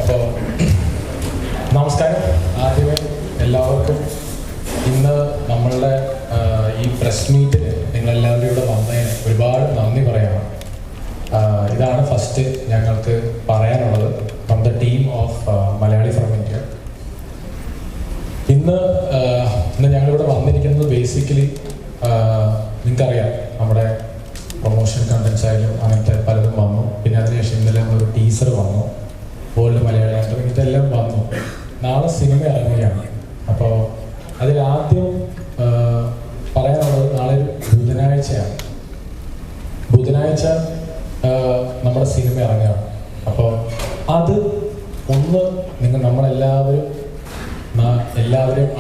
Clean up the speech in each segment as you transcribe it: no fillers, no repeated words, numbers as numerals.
അപ്പോൾ നമസ്കാരം. ആദ്യമേ എല്ലാവർക്കും ഇന്ന് നമ്മളുടെ ഈ പ്രസ് മീറ്റിന് നിങ്ങളെല്ലാവരും ഇവിടെ വന്നതിന് ഒരുപാട് നന്ദി പറയണം. ഇതാണ് ഫസ്റ്റ് ഞങ്ങൾക്ക് പറയാനുള്ളത് from the team of Malayali from India. ഇന്ന് ഞങ്ങളിവിടെ വന്നിരിക്കുന്നത് ബേസിക്കലി നിങ്ങൾക്കറിയാം, നമ്മുടെ പ്രൊമോഷൻ കണ്ടൻസ് ആയാലും അങ്ങനത്തെ പലതും വന്നു. പിന്നെ അതിനുശേഷം ഇന്നലെ ഒരു ടീസർ വന്നു, വേൾഡ് മലയാളി ആക്ടർ, ഇതെല്ലാം വന്നു. നാളെ സിനിമ ഇറങ്ങുകയാണ്. അപ്പോൾ അതിലാദ്യം പറയാനുള്ളത് നാളെ ഒരു ബുധനാഴ്ചയാണ്. ബുധനാഴ്ച നമ്മുടെ സിനിമ ഇറങ്ങുകയാണ്. അപ്പോൾ അത് ഒന്ന് നമ്മളെല്ലാവരും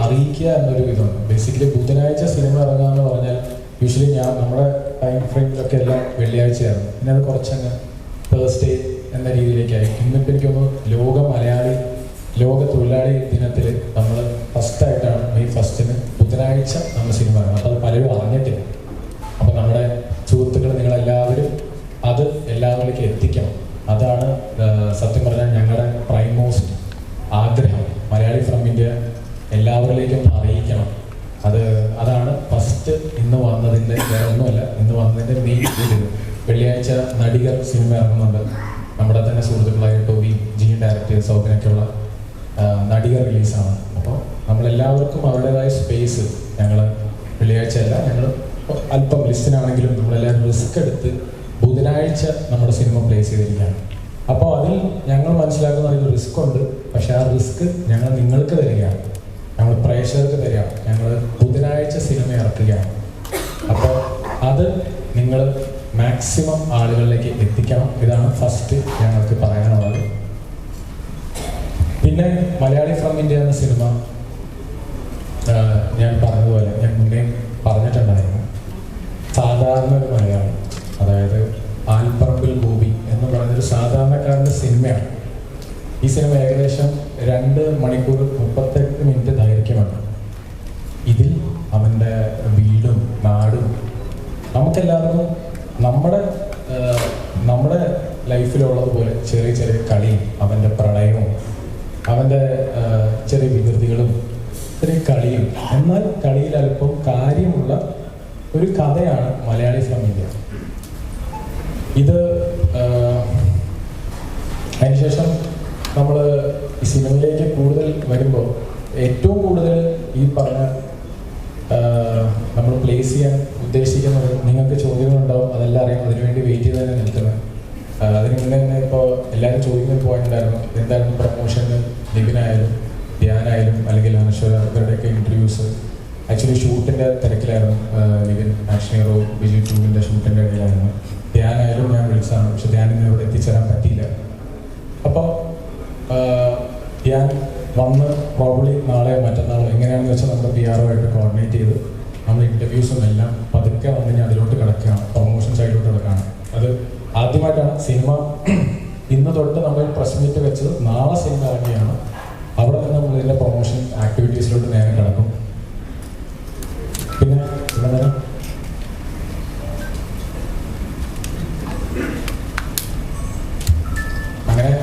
അറിയിക്കുക എന്നൊരു ഇതുണ്ട്. ബേസിക്കലി ബുധനാഴ്ച സിനിമ ഇറങ്ങുക എന്ന് പറഞ്ഞാൽ യൂഷ്വലി നമ്മുടെ ടൈം ഫ്രെയിമിലൊക്കെ എല്ലാം വെള്ളിയാഴ്ചയായിരുന്നു. പിന്നെ അത് കുറച്ചങ്ങ് തേഴ്സ്ഡേ എന്ന രീതിയിലേക്കായി. ഇന്നിപ്പോൾ എനിക്കൊന്ന് ലോക തൊഴിലാളി ദിനത്തിൽ നമ്മൾ ഫസ്റ്റായിട്ടാണ് മെയ് 1 ബുധനാഴ്ച നമ്മൾ സിനിമ ഇറങ്ങും. അപ്പോൾ അത് പലരും അറിഞ്ഞിട്ടില്ല. അപ്പോൾ നമ്മുടെ സുഹൃത്തുക്കൾ നിങ്ങളെല്ലാവരും അത് എല്ലാവരിലേക്ക് എത്തിക്കണം. അതാണ് സത്യം പറഞ്ഞാൽ ഞങ്ങളുടെ പ്രൈം മോസ്റ്റ് ആഗ്രഹം. മലയാളി ഫ്രം ഇന്ത്യ എല്ലാവരിലേക്കും അറിയിക്കണം. അതാണ് ഫസ്റ്റ് ഇന്ന് വന്നതിൻ്റെ, വേറെ ഒന്നുമല്ല, ഇന്ന് വന്നതിൻ്റെ മെയിൻ ഇത്. വെള്ളിയാഴ്ച നടികർ സിനിമ ഇറങ്ങുന്നുണ്ട്. നമ്മുടെ തന്നെ സുഹൃത്തുക്കളായ ടോബി, ജിയും ഡയറക്ടേഴ്സ്, അതിനൊക്കെയുള്ള നടികർ റിലീസാണ്. അപ്പോൾ നമ്മളെല്ലാവർക്കും അവരുടേതായ സ്പേസ് ഞങ്ങൾ വെള്ളിയാഴ്ചയല്ല, ഞങ്ങൾ അല്പം ലിസ്റ്റിനാണെങ്കിലും നമ്മളെല്ലാവരും റിസ്ക് എടുത്ത് ബുധനാഴ്ച നമ്മുടെ സിനിമ പ്ലേസ് ചെയ്തിരിക്കുകയാണ്. അപ്പോൾ അതിൽ ഞങ്ങൾ മനസ്സിലാക്കുന്ന അതിൽ റിസ്ക് ഉണ്ട്. പക്ഷെ ആ റിസ്ക് ഞങ്ങൾ നിങ്ങൾക്ക് തരികയാണ്, ഞങ്ങൾ പ്രേക്ഷകർക്ക് തരികയാണ്. ഞങ്ങൾ ബുധനാഴ്ച സിനിമ ഇറക്കുകയാണ്. അപ്പോൾ അത് നിങ്ങൾ മാക്സിമം ആളുകളിലേക്ക് എത്തിക്കണം. ഇതാണ് ഫസ്റ്റ് ഞങ്ങൾക്ക് പറയാനുള്ളത്. പിന്നെ മലയാളി ഫ്രം ഇന്ത്യ എന്ന സിനിമ ഞാൻ പറഞ്ഞതുപോലെ ഞാൻ മുന്നേ പറഞ്ഞിട്ടുണ്ടായിരുന്നു, സാധാരണ ഒരു മലയാളി, അതായത് ആൽപ്പറമ്പിൽ ഗോപി എന്ന് പറയുന്നൊരു സാധാരണക്കാരൻ്റെ സിനിമയാണ്. ഈ സിനിമ ഏകദേശം 2 മണിക്കൂർ 38 മിനിറ്റ് ദൈർഘ്യമാണ്. ഇതിൽ അവൻ്റെ വീടും നാടും നമുക്കെല്ലാവർക്കും നമ്മുടെ ലൈഫിലുള്ളതുപോലെ ചെറിയ ചെറിയ കളിയും അവൻ്റെ പ്രണയവും അവൻ്റെ ചെറിയ വികൃതികളും ചെറിയ കളിയും, എന്നാൽ കളിയിൽ അല്പം കാര്യമുള്ള ഒരു കഥയാണ് മലയാളി ഫ്രം ഇന്ത്യ. ഇത് അതിനുശേഷം നമ്മൾ ഈ സിനിമയിലേക്ക് കൂടുതൽ വരുമ്പോൾ ഏറ്റവും കൂടുതൽ ഈ പറഞ്ഞ നമ്മൾ പ്ലേസ് ചെയ്യാൻ ഉദ്ദേശിക്കുന്നത്, നിങ്ങൾക്ക് ചോദ്യങ്ങളുണ്ടാവും, അതെല്ലാം അറിയാം, അതിനുവേണ്ടി വെയിറ്റ് ചെയ്ത് തന്നെ നിൽക്കുന്നത്. അതിന് മുന്നേ തന്നെ ഇപ്പോൾ എല്ലാവരും ചോദിക്കുന്ന പോയിന്റ് ഉണ്ടായിരുന്നു, എന്തായിരുന്നു പ്രൊമോഷന് നിവിനായാലും ധ്യാനായാലും അല്ലെങ്കിൽ അനശ്വര, ഇവരുടെയൊക്കെ ഇൻ്റർവ്യൂസ്. ആക്ച്വലി ഷൂട്ടിൻ്റെ തിരക്കിലായിരുന്നു നിവിൻ. ആക്ഷൻ ഹീറോ വിജയ് 2 ഷൂട്ടിൻ്റെ ഇടയിലായിരുന്നു. ധ്യാനായാലും ഞാൻ വിളിച്ചതാണ്, പക്ഷെ ധ്യാനിന് ഇവിടെ എത്തിച്ചേരാൻ പറ്റിയില്ല. അപ്പോൾ ധ്യാൻ വന്ന് പ്രോബ്ലി നാളെയോ മറ്റന്നാളോ എങ്ങനെയാണെന്ന് വെച്ചാൽ നമ്മുടെ PR ആയിട്ട് കോർഡിനേറ്റ് ചെയ്ത് നമ്മൾ ഇൻ്റർവ്യൂസും എല്ലാം പതുക്കെ വന്ന് ഞാൻ അതിലോട്ട് കിടക്കുകയാണ്, പ്രൊമോഷൻ സൈഡിലോട്ട് കിടക്കുകയാണ്. അത് ആദ്യമായിട്ടാണ് സിനിമ ഇന്ന് തൊട്ട് നമ്മൾ പ്രസ് മീറ്റ് വെച്ചത്. നാളെ സിനിമ ഇറങ്ങിയാണ്. അവിടെ നിന്ന് നമ്മൾ ഇതിൻ്റെ പ്രൊമോഷൻ ആക്ടിവിറ്റീസിലോട്ട് നേരെ കിടക്കും. പിന്നെ അങ്ങനെ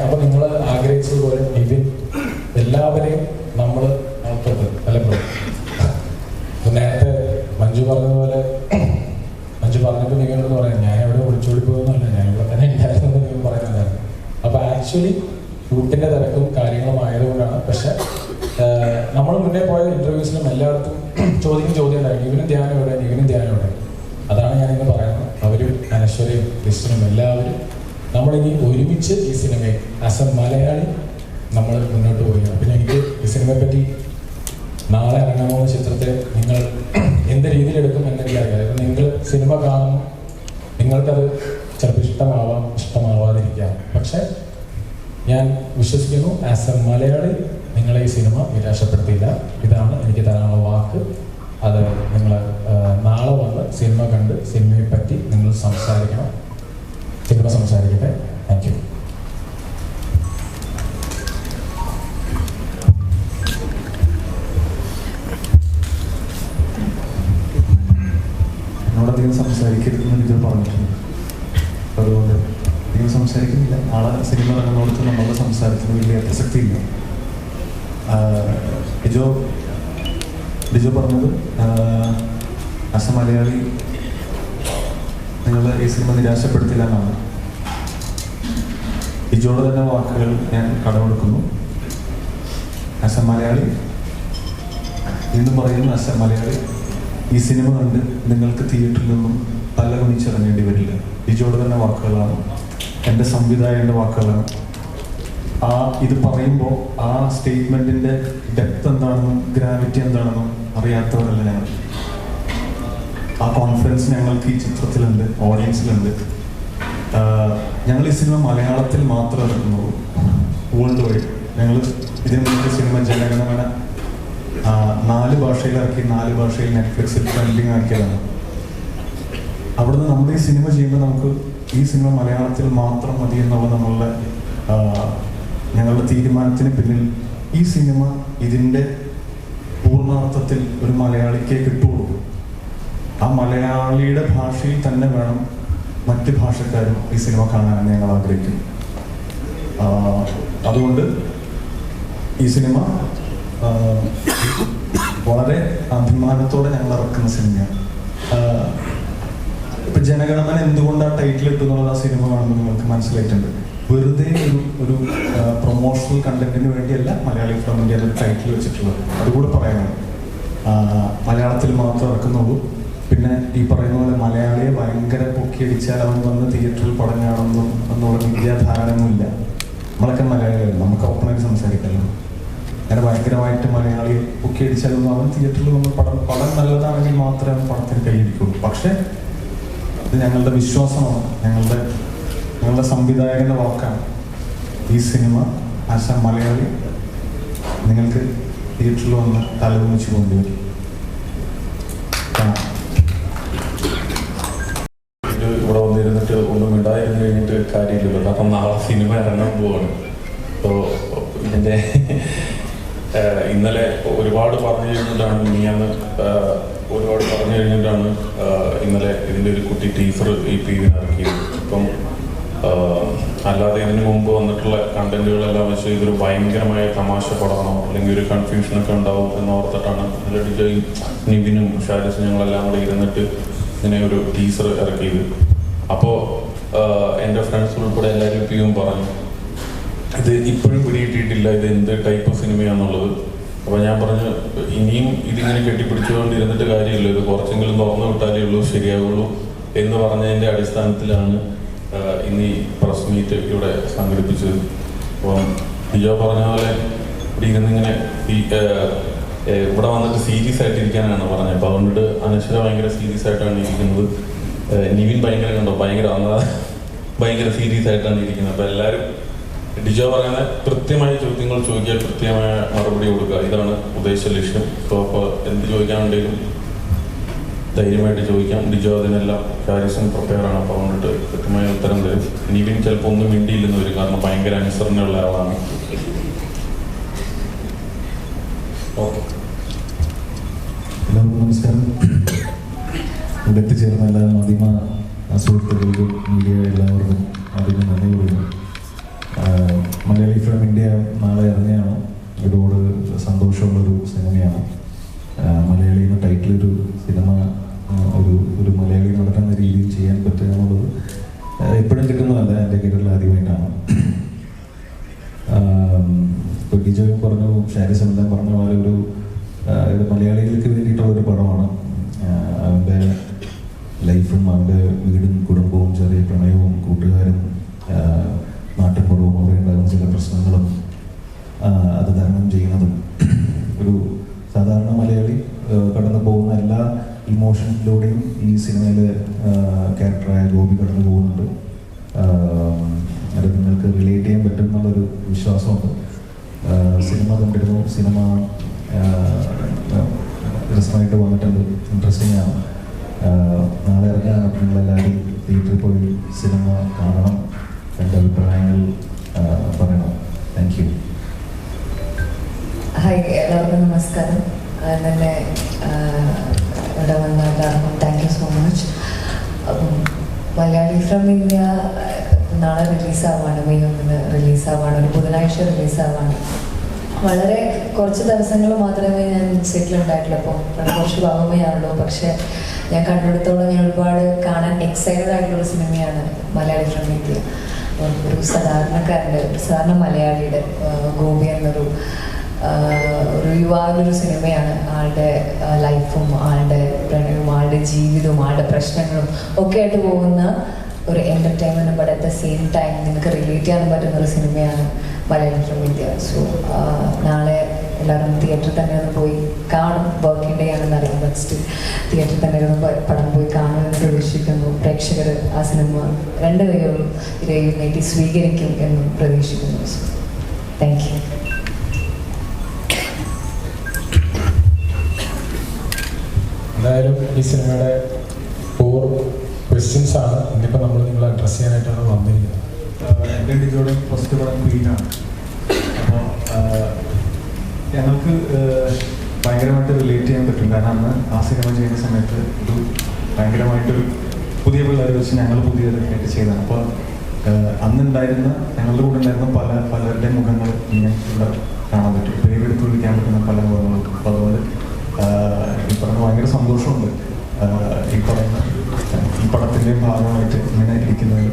അപ്പോൾ നിങ്ങൾ ആഗ്രഹിച്ചതുപോലെ നിവിൻ എല്ലാവരെയും നമ്മൾ നോക്കത്ത് അല്ല ബ്രോ. നേരത്തെ മഞ്ജു പറഞ്ഞതുപോലെ, മഞ്ജു പറഞ്ഞിട്ട് നിങ്ങളെന്ന് പറയാം, ഞാൻ എവിടെ ഒളിച്ചോടി പോകുന്നല്ല, ഞാൻ ഇവിടെ തന്നെ ഉണ്ടായിരുന്നു നിങ്ങൾ പറയുന്നുണ്ടായിരുന്നു. അപ്പോൾ ആക്ച്വലി ഷൂട്ടിൻ്റെ തിരക്കും കാര്യങ്ങളും ആയതുകൊണ്ടാണ്. പക്ഷെ നമ്മൾ മുന്നേ പോയ ഇൻ്റർവ്യൂസിലും എല്ലായിടത്തും ചോദ്യം ഉണ്ടായിരുന്നു, ഇവനും ധ്യാനം എവിടെ. അതാണ് ഞാനിന്ന് പറയുന്നത്. അവരും അനശ്വരയും ക്രിസ്ത്യനും എല്ലാവരും നമ്മളിനി ഒരുമിച്ച് ഈ സിനിമയെ ആസ് എ മലയാളി നമ്മൾ മുന്നോട്ട് പോവുകയാണ്. പിന്നെ എനിക്ക് ഈ സിനിമയെ പറ്റി നാളെ ഇറങ്ങാൻ പോകുന്ന ചിത്രത്തെ നിങ്ങൾ എന്ത് രീതിയിലെടുക്കും എന്നെനിക്കറിയാം. ഇപ്പം നിങ്ങൾ സിനിമ കാണുമ്പോൾ നിങ്ങൾക്കത് ചിലപ്പോൾ ഇഷ്ടമാവാതിരിക്കാം. പക്ഷെ ഞാൻ വിശ്വസിക്കുന്നു ആസ് എ മലയാളി നിങ്ങളെ ഈ സിനിമ നിരാശപ്പെടുത്തിയില്ല. ഇതാണ് എനിക്ക് തരാനുള്ള വാക്ക്. അത് നിങ്ങൾ നാളെ വന്ന് സിനിമ കണ്ട് സിനിമയെ പറ്റി നിങ്ങൾ സംസാരിക്കണം. സിനിമ സംസാരിക്കട്ടെ. Thank you. എന്നോടധികം സംസാരിക്കരുതെന്ന് ഇത് പറഞ്ഞിട്ടുണ്ട്. അതുകൊണ്ട് അധികം സംസാരിക്കുന്നില്ല. നാളെ സിനിമ ഇറങ്ങുന്നിടത്ത് നമ്മളുടെ സംസാരത്തിന് വലിയ പ്രസക്തിയില്ല. ഡിജോ പറഞ്ഞത് ആസ് എ മലയാളി നിങ്ങൾ ഈ സിനിമ നിരാശപ്പെടുത്തില്ല എന്നാണ്. ഡിജോയുടെ തന്നെ വാക്കുകൾ ഞാൻ കടമെടുക്കുന്നു. ആസ് എ മലയാളി വീണ്ടും പറയുന്നു, ആസ് എ മലയാളി ഈ സിനിമ കണ്ട് നിങ്ങൾക്ക് തിയേറ്ററിൽ നിന്നും തല കുനിച്ചിറങ്ങേണ്ടി വരില്ല. ഡിജോയുടെ തന്നെ വാക്കുകളാണ്, എൻ്റെ സംവിധായകൻ്റെ വാക്കുകളാണ്. ഇത് പറയുമ്പോൾ ആ സ്റ്റേറ്റ്മെൻറ്റിൻ്റെ ഡെപ്ത് എന്താണെന്നും ഗ്രാവിറ്റി എന്താണെന്നും അറിയാത്തവരല്ല ഞങ്ങൾ. ആ കോൺഫിഡൻസ് ഞങ്ങൾക്ക് ഈ ചിത്രത്തിലുണ്ട്, ഓഡിയൻസിലുണ്ട്. ഞങ്ങൾ ഈ സിനിമ മലയാളത്തിൽ മാത്രമേ ഇറക്കുന്നുള്ളൂ, വേൾഡ് വൈഡ്. ഞങ്ങൾ ഇതിനു മുമ്പ് സിനിമ ജനഗണമന 4 ഭാഷയിൽ ഇറക്കി, 4 ഭാഷയിൽ നെറ്റ്ഫ്ലിക്സിൽ ട്രെൻഡിങ് ആക്കിയതാണ്. അവിടുന്ന് നമ്മൾ ഈ സിനിമ ചെയ്യുമ്പോൾ നമുക്ക് ഈ സിനിമ മലയാളത്തിൽ മാത്രം മതി എന്നുള്ള ഞങ്ങളുടെ തീരുമാനത്തിന് പിന്നിൽ ഈ സിനിമ ഇതിൻ്റെ പൂർണ്ണാർത്ഥത്തിൽ ഒരു മലയാളിക്ക് കിട്ടുള്ളൂ. ആ മലയാളിയുടെ ഭാഷയിൽ തന്നെ വേണം മറ്റ് ഭാഷക്കാരും ഈ സിനിമ കാണാൻ ഞങ്ങൾ ആഗ്രഹിക്കുന്നു. അതുകൊണ്ട് ഈ സിനിമ വളരെ അഭിമാനത്തോടെ ഞങ്ങൾ ഇറക്കുന്ന സിനിമയാണ്. ഇപ്പൊ ജനഗണമന എന്തുകൊണ്ട് ആ ടൈറ്റിൽ ഇട്ടു എന്നുള്ളത് ആ സിനിമ കാണുമ്പോൾ നിങ്ങൾക്ക് മനസ്സിലായിട്ടുണ്ട്. വെറുതെ ഒരു പ്രൊമോഷണൽ കണ്ടന്റിന് വേണ്ടിയല്ല മലയാളി ഫ്രം ഇന്ത്യ ഒരു ടൈറ്റിൽ വെച്ചിട്ടുള്ളത്. അതുകൂടെ പറയാനാണ്. മലയാളത്തിൽ മാത്രം ഇറക്കുന്നുള്ളൂ. പിന്നെ ഈ പറയുന്ന പോലെ മലയാളിയെ ഭയങ്കര പൊക്കിയടിച്ചാൽ അവൻ വന്ന് തിയേറ്ററിൽ പടം കാണുന്നു എന്നുള്ള വിദ്യാധാരണയൊന്നുമില്ല. നമ്മളൊക്കെ മലയാളികൾ, നമുക്ക് ഓപ്പണായിട്ട് സംസാരിക്കല്ലോ. അങ്ങനെ ഭയങ്കരമായിട്ട് മലയാളിയെ പൊക്കിയടിച്ചാലൊന്നും അവൻ തിയേറ്ററിൽ വന്ന് പടം നല്ലതാണെങ്കിൽ മാത്രമേ അവൻ പടത്തിന് കൈയടിക്കുള്ളൂ. പക്ഷേ ഇത് ഞങ്ങളുടെ വിശ്വാസമാണ്, ഞങ്ങളുടെ സംവിധായകൻ്റെ വാക്കാണ്. ഈ സിനിമ ആസ് എ മലയാളി നിങ്ങൾക്ക് തിയേറ്ററിൽ വന്ന് തലകുനിച്ച് കൊണ്ടുവരും. ഇവിടെ വന്നിരുന്നിട്ട് ഒന്നും ഉണ്ടായിരുന്നു കഴിഞ്ഞിട്ട് കാര്യമില്ലല്ലോ, കാരണം നാളെ സിനിമ ഇറങ്ങാൻ പോവാണ്. അപ്പോൾ ഇതിൻ്റെ ഇന്നലെ ഒരുപാട് പറഞ്ഞു കഴിഞ്ഞിട്ടാണ്, ഇനിയാന്ന് ഒരുപാട് പറഞ്ഞു കഴിഞ്ഞിട്ടാണ് ഇന്നലെ ഇതിൻ്റെ ഒരു കുട്ടി ടീസർ ഈ PV ഇറക്കിയത്. ഇപ്പം അല്ലാതെ ഇതിന് മുമ്പ് വന്നിട്ടുള്ള കണ്ടന്റുകളെല്ലാം വെച്ച് ഇതൊരു ഭയങ്കരമായ തമാശ പടമാണോ അല്ലെങ്കിൽ ഒരു കൺഫ്യൂഷനൊക്കെ ഉണ്ടാവും എന്നോർത്തിട്ടാണ് ഡിജോയും നിവിനും ഷാരിസും ഞങ്ങളെല്ലാം കൂടെ ഇരുന്നിട്ട് ഇങ്ങനെ ഒരു ടീസർ ഇറക്കിയത്. അപ്പോൾ എൻ്റെ ഫ്രണ്ട്സ് ഉൾപ്പെടെ എല്ലാവരും PV പറഞ്ഞു ഇത് ഇപ്പോഴും പിടികിട്ടിയിട്ടില്ല, ഇത് എന്ത് ടൈപ്പ് ഓഫ് സിനിമയാണെന്നുള്ളത്. അപ്പോൾ ഞാൻ പറഞ്ഞു ഇനിയും ഇതിങ്ങനെ കെട്ടിപ്പിടിച്ചുകൊണ്ടിരുന്നിട്ട് കാര്യമില്ല, ഇത് കുറച്ചെങ്കിലും തുറന്നു വിട്ടാലേ ഉള്ളൂ ശരിയാവുള്ളൂ എന്ന് പറഞ്ഞതിൻ്റെ അടിസ്ഥാനത്തിലാണ് ഇന്ന് ഈ പ്രസ് മീറ്റ് ഇവിടെ സംഘടിപ്പിച്ചത്. അപ്പം ഡിജോ പറഞ്ഞ പോലെ ഇവിടെ ഇരുന്നിങ്ങനെ ഇവിടെ വന്നിട്ട് സീരിയസ് ആയിട്ടിരിക്കാനാണ് പറഞ്ഞത്. അപ്പോൾ അതുകൊണ്ട് അനശ്വര ഭയങ്കര സീരിയസ് ആയിട്ടാണ് ഇരിക്കുന്നത്. നിവിൻ ഭയങ്കര സീരിയസ് ആയിട്ടാണ് ഇരിക്കുന്നത്. അപ്പോൾ എല്ലാവരും ഡിജോ പറയുന്ന കൃത്യമായ ചോദ്യങ്ങൾ ചോദിക്കുക, കൃത്യമായ മറുപടി കൊടുക്കുക, ഇതാണ് ഉദ്ദേശ ലക്ഷ്യം. സോ അപ്പോൾ എന്ത് ചോദിക്കാനുണ്ടെങ്കിലും ധൈര്യമായിട്ട് ചോദിക്കാം. ഡിജോ അതിനെല്ലാം കാര്യസം പ്രിപ്പയറാണ്. അപ്പോൾ അതുകൊണ്ടിട്ട് കൃത്യമായ ഉത്തരം തരും. നിവിൻ ചിലപ്പോൾ ഒന്നും മിണ്ടിയില്ലെന്ന് വരും, കാരണം ഭയങ്കര അനുസരണയുള്ള ആളാണ്. ഓക്കെ, എല്ലാവർക്കും നമസ്കാരം. ഇവിടെ എത്തിച്ചേർന്ന എല്ലാ മാധ്യമ സുഹൃത്തുക്കൾക്കും മീഡിയ എല്ലാവർക്കും ആദ്യം നന്ദി പറയുന്നു. മലയാളി ഫ്രം ഇന്ത്യ നാളെ ഇറങ്ങിയാണ്. ഒരുപാട് സന്തോഷമുള്ളൊരു സിനിമയാണ്. മലയാളി എന്ന ടൈറ്റിലൊരു സിനിമ ഒരു മലയാളി നടക്കുന്ന രീതിയിൽ ചെയ്യാൻ പറ്റുക എന്നുള്ളത് എപ്പോഴും കിട്ടുന്നതല്ല. എൻ്റെ കരിയറിൽ ആദ്യമായിട്ടാണ്. ഇപ്പോൾ ഡിജോയും പറഞ്ഞു, ഷാരിസ് എല്ലാം പറഞ്ഞ പോലെ ഇത് മലയാളികൾക്ക് വേണ്ടിയിട്ടുള്ളൊരു പടമാണ്. അവൻ്റെ ലൈഫും അവൻ്റെ വീടും കുടുംബവും ചെറിയ പ്രണയവും കൂട്ടുകാരും നാട്ടുപുറവും അവിടെ ഉണ്ടാകുന്ന ചില പ്രശ്നങ്ങളും അത് തരണം ചെയ്യുന്നതും ഒരു സാധാരണ മലയാളി കടന്നു പോകുന്ന എല്ലാ ഇമോഷൻസിലൂടെയും ഈ സിനിമയിൽ ക്യാരക്ടറായ ഗോപി കടന്നു പോകുന്നുണ്ട്. അത് നിങ്ങൾക്ക് റിലേറ്റ് ചെയ്യാൻ പറ്റും എന്നുള്ളൊരു വിശ്വാസമുണ്ട്. സിനിമ കണ്ടിരുന്നു. സിനിമ രസമായിട്ട് വന്നിട്ടുണ്ട്, ഇൻട്രസ്റ്റിംഗ് ആണ്. നാളെ ഇറങ്ങാൻ നിങ്ങളെല്ലാവരും തിയേറ്ററിൽ പോയി സിനിമ കാണണം, എൻ്റെ അഭിപ്രായങ്ങൾ പറയണം. Thank you. ഹായ്, എല്ലാവർക്കും നമസ്കാരം. തന്നെ ഇവിടെ വന്ന എല്ലാവർക്കും thank you so much. Malayali from India നാളെ റിലീസാവാണ്, മെയ് 1 റിലീസാവാണ്, ഒരു ബുധനാഴ്ച റിലീസാവാണ്. വളരെ കുറച്ച് ദിവസങ്ങൾ മാത്രമേ ഞാൻ സെറ്റിലുണ്ടായിട്ടുള്ളൂ. അപ്പോൾ കുറച്ച് ഭാഗമേയാണല്ലോ. പക്ഷെ ഞാൻ കണ്ടെടുത്തോളം ഞാൻ ഒരുപാട് കാണാൻ എക്സൈറ്റഡ് ആയിട്ടുള്ള സിനിമയാണ് മലയാളി ഫ്രം ഇന്ത്യ. ഒരു സാധാരണക്കാരൻ്റെ, ഒരു സാധാരണ മലയാളിയുടെ ഗോപി എന്നൊരു യുവാവിലൊരു സിനിമയാണ്. ആളുടെ ലൈഫും ആളുടെ പ്രണയവും ആളുടെ ജീവിതവും ആളുടെ പ്രശ്നങ്ങളും ഒക്കെ ആയിട്ട് പോകുന്ന ഒരു entertainment, but at the same time നിങ്ങൾക്ക് റിലേറ്റ് ചെയ്യാൻ പറ്റുന്ന ഒരു സിനിമയാണ് മലയാളി ഫ്രം ഇന്ത്യ. സോ നാളെ എല്ലാവരും തിയേറ്ററിൽ തന്നെ ഒന്ന് പോയി കാണും. വർക്കിംഗ് ഡേ ആണെന്ന് അറിയാം, ബട്ട് സ്റ്റിൽ തിയേറ്ററിൽ തന്നെ ഒന്ന് പടം പോയി കാണുമെന്ന് പ്രതീക്ഷിക്കുന്നു. പ്രേക്ഷകർ ആ സിനിമ രണ്ട് കൈകളും നീട്ടി സ്വീകരിക്കും എന്നും പ്രതീക്ഷിക്കുന്നു. So thank you. എന്തായാലും ഈ സിനിമയുടെ 4 ക്വസ്റ്റ്യൻസ് ആണ് ഇന്നിപ്പോൾ നമ്മൾ നിങ്ങളെ അഡ്രസ്സ് ചെയ്യാനായിട്ടാണ് വന്നിരിക്കുന്നത്. എൻ്റെ ഡിജോയുടെ ഫസ്റ്റ് പടം ക്വീനാണ്. അപ്പോൾ ഞങ്ങൾക്ക് ഭയങ്കരമായിട്ട് റിലേറ്റ് ചെയ്യാൻ പറ്റും. കാരണം അന്ന് ആ സിനിമ ചെയ്യുന്ന സമയത്ത് ഒരു ഭയങ്കരമായിട്ടൊരു പുതിയ പിള്ളേർ വെച്ച് ഞങ്ങൾ പുതിയതൊക്കെ ചെയ്തതാണ്. അപ്പോൾ അന്നുണ്ടായിരുന്ന ഞങ്ങളുടെ കൂടെ ഉണ്ടായിരുന്ന പലരുടെ മുഖങ്ങൾ ഇവിടെ കാണാൻ പറ്റും, പേരെടുത്ത് വിളിക്കാൻ പറ്റുന്ന പല മുഖങ്ങളും. അപ്പോൾ അതുകൊണ്ട് ഈ പറഞ്ഞ ഭയങ്കര സന്തോഷമുണ്ട് ഈ പടത്തിൻ്റെ ഭാഗമായിട്ട് ഇങ്ങനെ ഇരിക്കുന്നത്.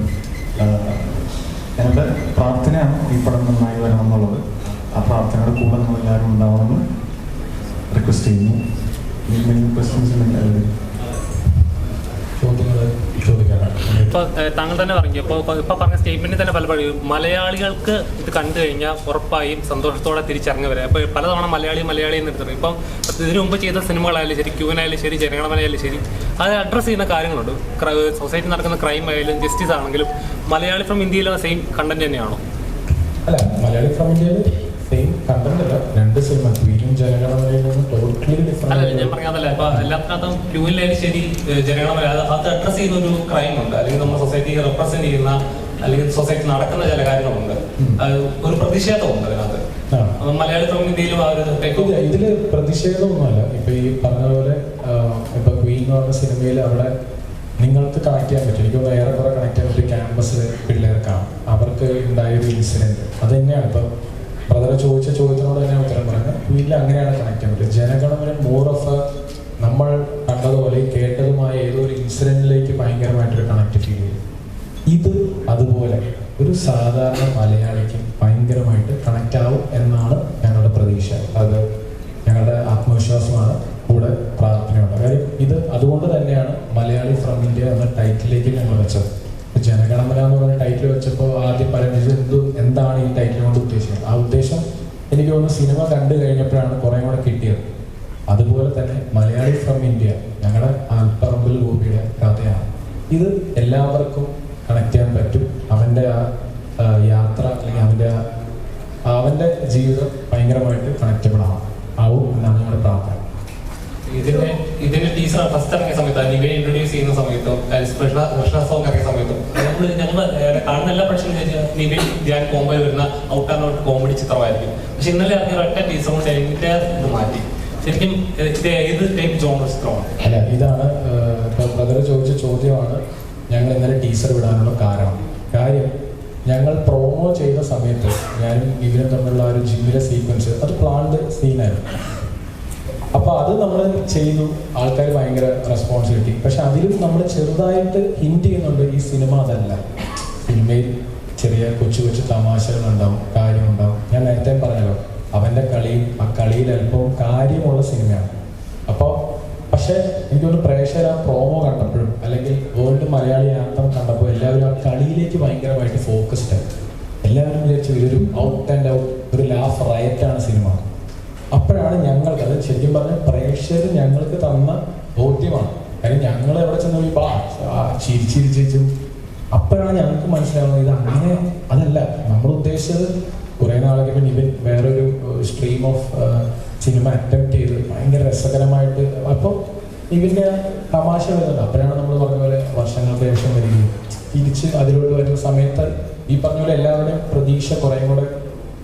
ഞങ്ങളുടെ പ്രാർത്ഥനയാണ് ഈ പടം നന്നായി വരണം എന്നുള്ളത്. ആ പ്രാർത്ഥനയുടെ കൂടെ നമ്മളെല്ലാവരും ഉണ്ടാവണമെന്ന് റിക്വസ്റ്റ് ചെയ്യുന്നു. ക്വസ്റ്റ്യൻസ് ഇപ്പോൾ താങ്കൾ തന്നെ പറഞ്ഞു, ഇപ്പോൾ പറഞ്ഞ സ്റ്റേറ്റ്മെന്റിൽ തന്നെ പലപ്പോഴും മലയാളികൾക്ക് ഇത് കണ്ടു കഴിഞ്ഞാൽ ഉറപ്പായും സന്തോഷത്തോടെ തിരിച്ചിറങ്ങി വരാം. അപ്പോൾ പലതവണ മലയാളി എന്ന് എടുത്തിട്ടുണ്ട്. ഇപ്പം ഇതിനു മുമ്പ് ചെയ്ത സിനിമകളായാലും ശരി, ക്യൂനായാലും ശരി, ജനഗണമനയാലും ശരി, അത് അഡ്രസ്സ് ചെയ്യുന്ന കാര്യങ്ങളുണ്ട്. സൊസൈറ്റി നടക്കുന്ന ക്രൈം ആയാലും ജസ്റ്റിസ് ആണെങ്കിലും മലയാളി ഫ്രം ഇന്ത്യയിലെ സെയിം കണ്ടന്റ് തന്നെയാണോ? അല്ല, മലയാളി ഫ്രം ഇന്ത്യയിൽ സെയിം കണ്ടന്റ് അല്ല. 2 സിനിമ ക്വീനും ജനഗണമനയിൽ നിന്നും ടോട്ടലി ഡിഫറെന്റ്. അല്ല, ഞാൻ പറഞ്ഞതല്ല, ഇപ്പൊ എല്ലാത്തിനകത്തും ക്യൂനിലായാലും ശരി, ജനഗണമന അത് അഡ്രസ് ചെയ്യുന്ന ഒരു ക്രൈം ഉണ്ട്, അല്ലെങ്കിൽ നമ്മുടെ സൊസൈറ്റി റെപ്രസെന്റ് ചെയ്യുന്ന അല്ലെങ്കിൽ സൊസൈറ്റി നടക്കുന്ന ചില കാര്യങ്ങളുണ്ട്, ഒരു പ്രതിഷേധമുണ്ട് അതിനകത്ത്. മലയാളി ഫ്രം ഇന്ത്യയിലും ആ ഒരു ഇതില് പ്രതിഷേധമൊന്നുമല്ല. ഇപ്പൊ ഈ പറഞ്ഞ പോലെ ഇപ്പൊ ക്വീൻ എന്ന് പറഞ്ഞ സിനിമയിൽ അവിടെ നിങ്ങൾക്ക് കണക്ട് ചെയ്യാൻ പറ്റും. എനിക്കൊന്ന് ഏറെക്കുറെ കണക്ട് ചെയ്യാൻ പറ്റും. ക്യാമ്പസ് പിള്ളേർക്കാണ്, അവർക്ക് ഉണ്ടായൊരു ഇൻസിഡന്റ് അത് തന്നെയാണ്. ഇപ്പൊ ബ്രദർ ചോദിച്ച ചോദ്യത്തിനോട് തന്നെ ഉത്തരം പറയുന്നത്. വീട്ടിൽ അങ്ങനെയാണ് കണക്ട് ചെയ്യാൻ പറ്റും. ജനഗണമന മോർ ഓഫ് നമ്മൾ കണ്ടതുപോലെ കേട്ടതുമായ ഏതോ ഒരു ഇൻസിഡന്റിലേക്ക് ഭയങ്കരമായിട്ടൊരു കണക്ട് ഫീൽ ചെയ്യും. ഇത് അതുപോലെ ഒരു സാധാരണ മലയാളിക്ക് ഭയങ്കരമായിട്ട് കണക്റ്റ് ആവും എന്നാണ് ഞങ്ങളുടെ പ്രതീക്ഷ. അത് ഞങ്ങളുടെ ആത്മവിശ്വാസമാണ്, കൂടെ പ്രാർത്ഥനയുണ്ട്. കാര്യം ഇത് അതുകൊണ്ട് തന്നെയാണ് മലയാളി ഫ്രം ഇന്ത്യ എന്ന ടൈറ്റിലേക്ക് ഞങ്ങൾ വെച്ചത്. ജനഗണമന എന്ന് പറഞ്ഞ ടൈറ്റിൽ വെച്ചപ്പോൾ ആദ്യം പറയുന്നത് എന്താണ് ഈ ടൈറ്റിൽ കൊണ്ട് ഉദ്ദേശിക്കുന്നത്. ആ ഉദ്ദേശം എനിക്ക് തോന്നുന്നു സിനിമ കണ്ടു കഴിഞ്ഞപ്പോഴാണ് കുറേ കൂടെ കിട്ടിയത്. അതുപോലെ തന്നെ മലയാളി ഫ്രം ഇന്ത്യ ഞങ്ങളുടെ ആൽപ്പറമ്പിൽ ഗോപിയുടെ കഥയാണ്. ഇത് എല്ലാവർക്കും കണക്ട് ചെയ്യാൻ പറ്റും. അവൻ്റെ ആ യാത്ര അല്ലെങ്കിൽ അവൻ്റെ ജീവിതം ഭയങ്കരമായിട്ട് കണക്റ്റബിൾ ആവും എന്നാണ് ഞങ്ങളുടെ പ്രാർത്ഥന. ഇതിന്റെ ടീസർ ഫസ്റ്റ് ഇറങ്ങിയ സമയത്ത് നിവയെ ഇൻട്രൊഡ്യൂസ് ചെയ്യുന്ന സമയത്തും സ്പെഷ്യൽ സോങ് ഇറങ്ങിയ സമയത്തും ഞങ്ങൾ കാണുന്ന എല്ലാ പ്രശ്നം നിവയും ധ്യാൻ കോമ്പോയിൽ വരുന്ന ഔട്ട് ആൻഡ് ഔട്ട് കോമഡി ചിത്രമായിരിക്കും. പക്ഷെ ഇന്നലെ ഇറങ്ങിയ ഒറ്റ ടീസർ കൊണ്ട് അതിന്റെ ഇത് മാറ്റി. ശരിക്കും ഇത് ഏത് ടൈപ്പ് ജോണർ ചിത്രമാണ്? അല്ല, ഇതാണ് ബ്രദർ ചോദിച്ച ചോദ്യമാണ് ഞങ്ങൾ ഇന്നലെ ടീസർ വിടാനുള്ള കാര്യം. ഞങ്ങൾ പ്രോമോ ചെയ്ത സമയത്ത് ഞാനും ഇവരും തമ്മിലുള്ള ഒരു ജിമ്മിലെ സീക്വൻസ് അത് പ്ലാൻഡ് സീനായിരുന്നു. അപ്പോൾ അത് നമ്മൾ ചെയ്തു, ആൾക്കാർ ഭയങ്കര റെസ്പോൺസിബിലിറ്റി. പക്ഷെ അതിലും നമ്മൾ ചെറുതായിട്ട് ഹിന്റ് ചെയ്യുന്നുണ്ട് ഈ സിനിമ അതല്ല. സിനിമയിൽ ചെറിയ കൊച്ചു കൊച്ചു തമാശകളുണ്ടാവും, കാര്യമുണ്ടാവും. ഞാൻ നേരത്തെ പറഞ്ഞല്ലോ, അവൻ്റെ കളിയും ആ കളിയിൽ അല്പവും കാര്യമുള്ള സിനിമയാണ്. അപ്പോൾ പക്ഷെ എനിക്കൊന്ന് പ്രേക്ഷകർ ആ പ്രോമോ കണ്ടപ്പോഴും അല്ലെങ്കിൽ വേൾഡ് മലയാളി ആന്തം കണ്ടപ്പോൾ എല്ലാവരും ആ കളിയിലേക്ക് ഭയങ്കരമായിട്ട് ഫോക്കസ്ഡ് ആയി. എല്ലാവരും വിചാരിച്ചു ഇതൊരു ഔട്ട് ആൻഡ് ഔട്ട് ഒരു ലാഫ് റയറ്റാണ് സിനിമ. അപ്പോഴാണ് ഞങ്ങൾക്ക് അത് ശരിക്കും പറഞ്ഞാൽ പ്രേക്ഷകർ ഞങ്ങൾക്ക് തന്ന ബോധ്യമാണ്. കാര്യം ഞങ്ങൾ എവിടെ ചെന്ന് ചിരിച്ചിരിച്ചും അപ്പോഴാണ് ഞങ്ങൾക്ക് മനസ്സിലാവുന്നത് ഇത് അങ്ങനെ അതല്ല നമ്മൾ ഉദ്ദേശിച്ചത്. കുറേ നാളൊക്കെ പിന്നെ ഇവൻ വേറൊരു സ്ട്രീം ഓഫ് സിനിമ അറ്റംപ്റ്റ് ചെയ്ത് ഭയങ്കര രസകരമായിട്ട് അപ്പോൾ ഇവൻ്റെ തമാശ വരുന്നുണ്ട്. അപ്പോഴാണ് നമ്മൾ പറഞ്ഞ പോലെ വർഷങ്ങൾക്ക് ശേഷം വരികയും തിരിച്ച് അതിലോട്ട് വരുന്ന സമയത്ത് ഈ പറഞ്ഞ പോലെ എല്ലാവരുടെയും പ്രതീക്ഷ കുറേ കൂടെ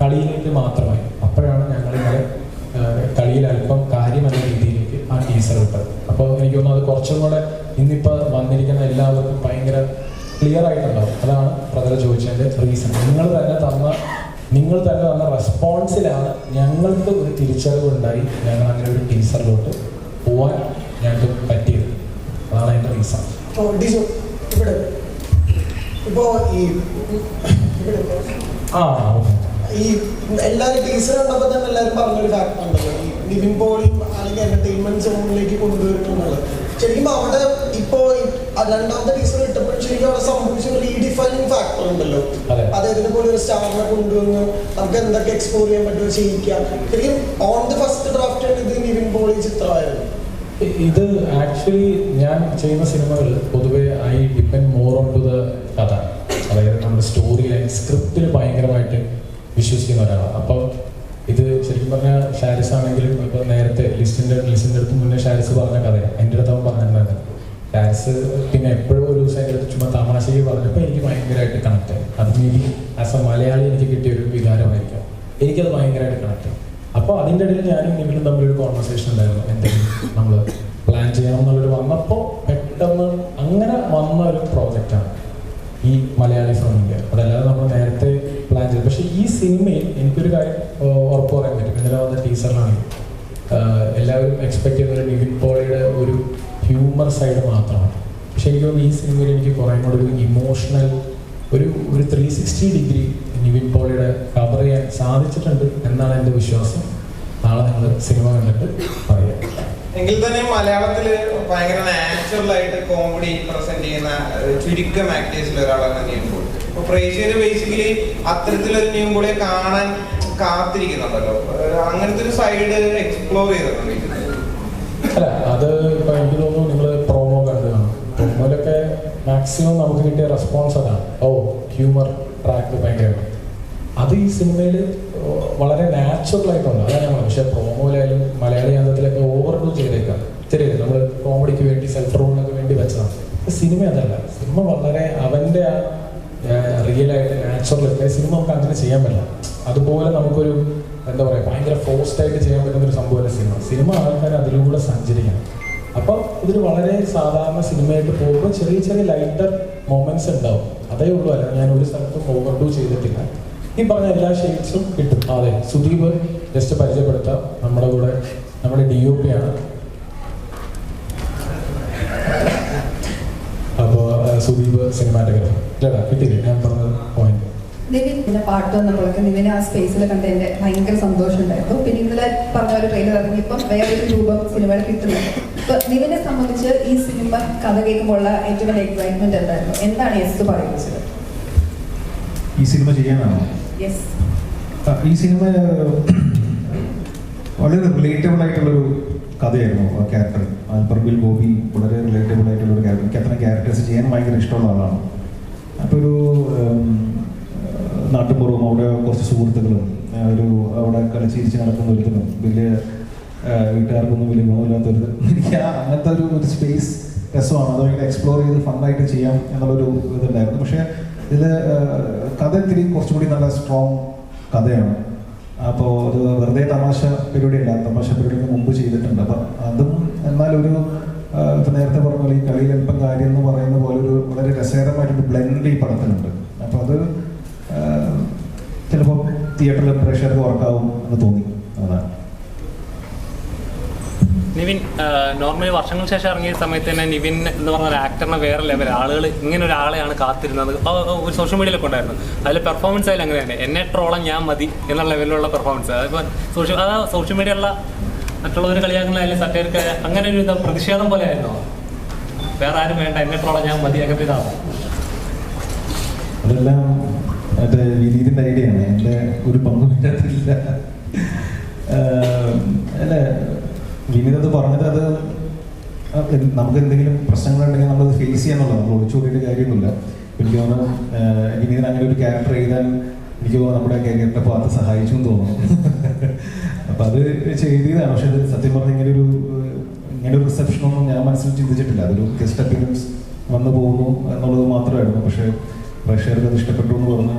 കളിയിലേക്ക് മാത്രമായി. അപ്പോഴാണ് ഞങ്ങൾ ഇന്നലെ കളിയിൽ അല്പം കാര്യമെന്ന രീതിയിലേക്ക് ആ ടീസർ വിട്ടത്. അപ്പോൾ എനിക്ക് തോന്നുന്നു അത് കുറച്ചും കൂടെ ഇന്നിപ്പോൾ വന്നിരിക്കുന്ന എല്ലാവർക്കും ഭയങ്കര ക്ലിയർ ആയിട്ടുണ്ടാവും. അതാണ് ബ്രദർ ചോദിച്ചത്. വന്ന റെസ്പോൺസിലാണ് ഞങ്ങൾക്ക് ഒരു തിരിച്ചറിവുണ്ടായി. ഞങ്ങൾ അങ്ങനെ ഒരു ടീച്ചറിലോട്ട് പോവാൻ ഞങ്ങൾക്ക് പറ്റിയത്. അതാണ് അതിൻ്റെ റീസൺ. ഇവിടെ ഇപ്പോൾ ഈ എല്ലാവരും ടീച്ചർ കണ്ടപ്പോൾ തന്നെ എല്ലാവരും പറഞ്ഞൊരു ഫാക്ട് ഉണ്ടല്ലോ, ഈ നിവിൻ പോളിയും അല്ലെങ്കിൽ എന്റർടൈൻമെന്റ് സോണിലേക്ക് കൊണ്ടുവരുന്നു എന്നുള്ളത്. ശരിക്കും അവിടെ ഇപ്പോ രണ്ടാമത്തെ ടീച്ചർ ഇട്ടപ്പോൾ ശരിക്കും അവിടെ സംഭവിച്ച ഒരു റീഡിഫൈനിങ് ഫാക്ടർ ഉണ്ടല്ലോ. അദ്ദേഹത്തിനെ പോലെ ഒരു സ്റ്റാറിനെ കൊണ്ടുവന്ന് നമുക്ക് എന്തൊക്കെ എക്സ്പ്ലോർ ചെയ്യാൻ പറ്റുമോ ചെയ്യിക്കാം. ശരിക്കും ഓൺ ദി ഫസ്റ്റ് ഡ്രാഫ്റ്റ് ഇത് നിവിൻ പോളി ചിത്രമായിരുന്നു. ഇത് ആക്ച്വലി ഞാൻ ചെയ്യുന്ന സിനിമകൾ പൊതുവെ I depend more on to the കഥ. അതായത് നമ്മുടെ സ്റ്റോറി ലൈൻ സ്ക്രിപ്റ്റിൽ ഭയങ്കരമായിട്ട് വിശ്വസിക്കുന്ന ഒരാളാണ്. അപ്പോൾ ഇത് ശരിക്കും പറഞ്ഞാൽ ഷാരിസ് ആണെങ്കിലും ഇപ്പോൾ നേരത്തെ ലിസ്റ്റിൻ്റെ അടുത്ത് മുന്നേ ഷാരിസ് പറഞ്ഞ കഥയാണ് എൻ്റെ അടുത്ത് അവൻ പറഞ്ഞിട്ടുണ്ടായിരുന്നു. ഷാരിസ് പിന്നെ എപ്പോഴും ഒരു ദിവസം എൻ്റെ അടുത്ത് ചുമ്മാ തമാശയ്ക്ക് പറഞ്ഞപ്പോൾ എനിക്ക് ഭയങ്കരമായിട്ട് കണക്ട് ആയി. അത് may be as A Malayali എനിക്ക് കിട്ടിയൊരു വികാരമായിരിക്കും. എനിക്കത് ഭയങ്കരമായിട്ട് കണക്ട് ആയി. അപ്പോൾ അതിൻ്റെ ഇടയിൽ ഞാനും നിങ്ങളും തമ്മിലൊരു കോൺവെർസേഷൻ ഉണ്ടായിരുന്നു. എന്തെങ്കിലും നമ്മൾ പ്ലാൻ ചെയ്യണമെന്നുള്ളൊരു വന്നപ്പോൾ പെട്ടെന്ന് അങ്ങനെ വന്ന ഒരു പ്രോജക്റ്റാണ് ഈ മലയാളി ഫ്രം ഇന്ത്യ. അതല്ലാതെ നമ്മൾ നേരത്തെ പ്ലാൻ ചെയ്തു. പക്ഷേ ഈ സിനിമയിൽ എനിക്കൊരു കാര്യം ഉറപ്പ് പറയാൻ പറ്റും. ഇന്നലെ വന്ന ടീച്ചറിലാണെങ്കിൽ എല്ലാവരും എക്സ്പെക്ട് ചെയ്യുന്ന ഒരു നിവിൻ പോളിയുടെ ഒരു ഹ്യൂമർ സൈഡ് മാത്രമാണ്. പക്ഷെ എനിക്ക് തോന്നുന്നു ഈ സിനിമയിൽ എനിക്ക് കുറേ കൂടെ ഒരു ഇമോഷണൽ ഒരു 360 ഡിഗ്രി നിവിൻ പോളിയുടെ കവർ ചെയ്യാൻ സാധിച്ചിട്ടുണ്ട് എന്നാണ് എൻ്റെ വിശ്വാസം. നാളെ നിങ്ങൾ സിനിമ കണ്ടിട്ട് പറയാം. എങ്കിൽ തന്നെ മലയാളത്തിൽ ഭയങ്കര നാച്ചുറൽ ആയിട്ട് കോമഡി പ്രസന്റ് ചെയ്യുന്ന ചുരുക്കം ആക്ടേഴ്സിൽ ഒരാളാണ് നിവിൻ പോളി. അപ്പൊ പ്രേക്ഷകര് ബേസിക്കലി അത്തരത്തിലൊരു നിവിൻ പോളിയെ കാണാൻ കാത്തിരിക്കുന്നുണ്ടല്ലോ. അങ്ങനത്തെ ഒരു സൈഡ് എക്സ്പ്ലോർ ചെയ്തിട്ടുണ്ട്. അല്ല, അത് ഇപ്പൊ എനിക്ക് തോന്നുന്നു നിങ്ങൾ പ്രോമോ കണ്ടു കാണും. പ്രോമോയിലൊക്കെ മാക്സിമം നമുക്ക് കിട്ടിയ റെസ്പോൺസ് അതാണ്. ഹ്യൂമർ ട്രാക്ക് ഭയങ്കരമാണ്. അത് ഈ സിനിമയിൽ വളരെ നാച്ചുറൽ ആയിട്ടുണ്ട്. അതാണ് ഞങ്ങൾ. പക്ഷെ പ്രോമോയിലായാലും മലയാളി യാന്ത്രത്തിലൊക്കെ ഓവർഡു ചെയ്തേക്കാം. ശരിയല്ലേ, നമ്മൾ കോമഡിക്ക് വേണ്ടി സെൽഫ് റോളിനൊക്കെ വേണ്ടി വെച്ചതാണ്. സിനിമ അതല്ല. സിനിമ വളരെ അവൻ്റെ ആ റിയലായിട്ട് നാച്ചുറൽ സിനിമ നമുക്ക് അങ്ങനെ ചെയ്യാൻ പറ്റില്ല. അതുപോലെ നമുക്കൊരു എന്താ പറയുക ഭയങ്കര ഫോഴ്സ്ഡ് ആയിട്ട് ചെയ്യാൻ പറ്റുന്ന ഒരു സംഭവമല്ല സിനിമ. ആൾക്കാർ അതിലൂടെ സഞ്ചരിക്കണം. അപ്പോൾ ഇതൊരു വളരെ സാധാരണ സിനിമയായിട്ട് പോകുമ്പോൾ ചെറിയ ചെറിയ ലൈറ്റർ മൊമെന്റ്സ് ഉണ്ടാവും. അതേ ഉള്ളൂ. അല്ല ഞാൻ ഒരു സ്ഥലത്തും ഓവർഡു ചെയ്തിട്ടില്ല. ഈ പറഞ്ഞ എല്ലാ ഷെയ്ഡ്സും കിട്ടും. അതെ, സുദീപ് ജസ്റ്റ് പരിചയപ്പെടുത്താം. നമ്മുടെ കൂടെ നമ്മുടെ DOP ആണ്. അപ്പോൾ സുദീപ് സിനിമാറ്റോഗ്രാഫർ. ഇല്ലടാ, കിട്ടിയില്ലേ ഞാൻ പറഞ്ഞ പോയിന്റ്? നിവിൻ പാട്ട് വന്നപ്പോഴൊക്കെ നിവിനെ ആ സ്പേസിൽ കണ്ട് എൻ്റെ ഭയങ്കര സന്തോഷം ഉണ്ടായിരുന്നു. പിന്നെ ഇന്നലെ പറഞ്ഞ ഒരു ട്രെയിലർ ഇറങ്ങിയപ്പം വേറൊരു രൂപം സിനിമയിൽ കിട്ടുന്നുണ്ട്. ഇപ്പൊ നിവിനെ സംബന്ധിച്ച് ഈ സിനിമ കഥ കേൾക്കുമ്പോഴുള്ള ഏറ്റവും വലിയ എക്സൈറ്റ്മെന്റ് എന്തായിരുന്നു? എന്താണ് യെസ് പറയുന്നത്? ഈ സിനിമ ചെയ്യാനാണോ? യെസ്. ഈ സിനിമ വളരെ റിലേറ്റബിൾ ആയിട്ടുള്ളൊരു കഥയായിരുന്നു. ആ ക്യാരക്ടർ ആൽപ്പർബിൽ ഗോപി വളരെ റിലേറ്റബിൾ ആയിട്ടുള്ളൊരു ക്യാരക്ടർ. എനിക്ക് അത്തരം ക്യാരക്ടേഴ്സ് ചെയ്യാൻ ഭയങ്കര ഇഷ്ടമുള്ള ആളാണ്. അപ്പോൾ ഒരു നാട്ടുപുറവും അവിടെ കുറച്ച് സുഹൃത്തുക്കളും ഒരു അവിടെ കളിച്ചിരിച്ച് നടക്കുന്ന ഒരുത്തനും വലിയ വീട്ടുകാർക്കൊന്നും വലിയ ഗുണമില്ലാത്തൊരു എനിക്ക് അങ്ങനത്തെ ഒരു സ്പേസ് രസമാണ്. അത് ഭയങ്കര എക്സ്പ്ലോർ ചെയ്ത് ഫണ്ടായിട്ട് ചെയ്യാം എന്നുള്ളൊരു ഇതുണ്ടായിരുന്നു. പക്ഷേ ഇതിൽ കഥ ഇത്തിരി കുറച്ചുകൂടി നല്ല സ്ട്രോങ് കഥയാണ്. അപ്പോൾ അത് വെറുതെ തമാശ പരിപാടിയല്ല. തമാശ പരിപാടിക്ക് മുമ്പ് ചെയ്തിട്ടുണ്ട്. അപ്പം അതും എന്നാലൊരു ഇപ്പം നേരത്തെ പറഞ്ഞ പോലെ ഈ കളിയിൽ എളുപ്പം കാര്യം എന്ന് പറയുന്ന പോലെ ഒരു വളരെ രസകരമായിട്ടൊരു ബ്ലെൻഡ് ഈ പടത്തിലുണ്ട്. അപ്പോൾ അത് ചിലപ്പോൾ തിയേറ്ററിൽ പ്രേക്ഷകർക്ക് വർക്കാവും എന്ന് തോന്നി. അതാണ്. നിവിൻ നോർമലി വർഷങ്ങൾക്ക് ശേഷം ഇറങ്ങിയ സമയത്ത് തന്നെ നിവിൻ എന്ന് പറഞ്ഞ ഒരു ആക്ടറിനെ വേറെ ലെവൽ ആളുകൾ ഇങ്ങനെ ഒരാളെയാണ് കാത്തിരുന്നത്. ഒരു സോഷ്യൽ മീഡിയയിലൊക്കെ ഉണ്ടായിരുന്നു. അതിൽ പെർഫോമൻസ് ആയാലും അങ്ങനെ തന്നെ എന്നെ ട്രോളം ഞാൻ മതി എന്നുള്ള ലെവലിലുള്ള പെർഫോമൻസ്. അതിപ്പോൾ സോഷ്യൽ മീഡിയയുള്ള മറ്റുള്ളവർ കളിയാക്കുന്നതായാലും സറ്റയർക്ക് അങ്ങനെ ഒരു പ്രതിഷേധം പോലെ ആയിരുന്നു. വേറെ ആരും വേണ്ട, എന്നെ ട്രോളം ഞാൻ മതി അങ്ങനത്തെ ഇതാണ്. അതെല്ലാം മറ്റേ വിനീതിൻ്റെ ഐഡിയ ആണ്. എൻ്റെ ഒരു പങ്കും ഇല്ലാത്തില്ല. അല്ലേ, വിനീത് പറഞ്ഞത് അത് നമുക്ക് എന്തെങ്കിലും പ്രശ്നങ്ങളുണ്ടെങ്കിൽ നമ്മളത് ഫേസ് ചെയ്യാന്നുള്ളത്. നമ്മൾ ഒളിച്ചുകൂടിയിട്ട് കാര്യമൊന്നുമില്ല. എനിക്ക് തോന്നുന്നു വിനീതിന് അങ്ങനെ ഒരു ക്യാരക്ടർ എഴുതാൻ എനിക്ക് തോന്നുന്നു നമ്മുടെ കരിയറിൻ്റെ ഭാഗത്ത് സഹായിച്ചു എന്ന് തോന്നുന്നു. അപ്പം അത് ചെയ്തതാണ്. പക്ഷെ അത് സത്യം പറഞ്ഞാൽ ഇങ്ങനെ ഒരു റിസപ്ഷനൊന്നും ഞാൻ മനസ്സിൽ ചിന്തിച്ചിട്ടില്ല. അതൊരു ഗസ്റ്റ് അപ്പിയറൻസ് വന്നു പോകുന്നു എന്നുള്ളത് മാത്രമായിരുന്നു. പക്ഷേ പ്രേക്ഷകർക്ക് അത് ഇഷ്ടപ്പെട്ടു എന്ന് പറഞ്ഞു.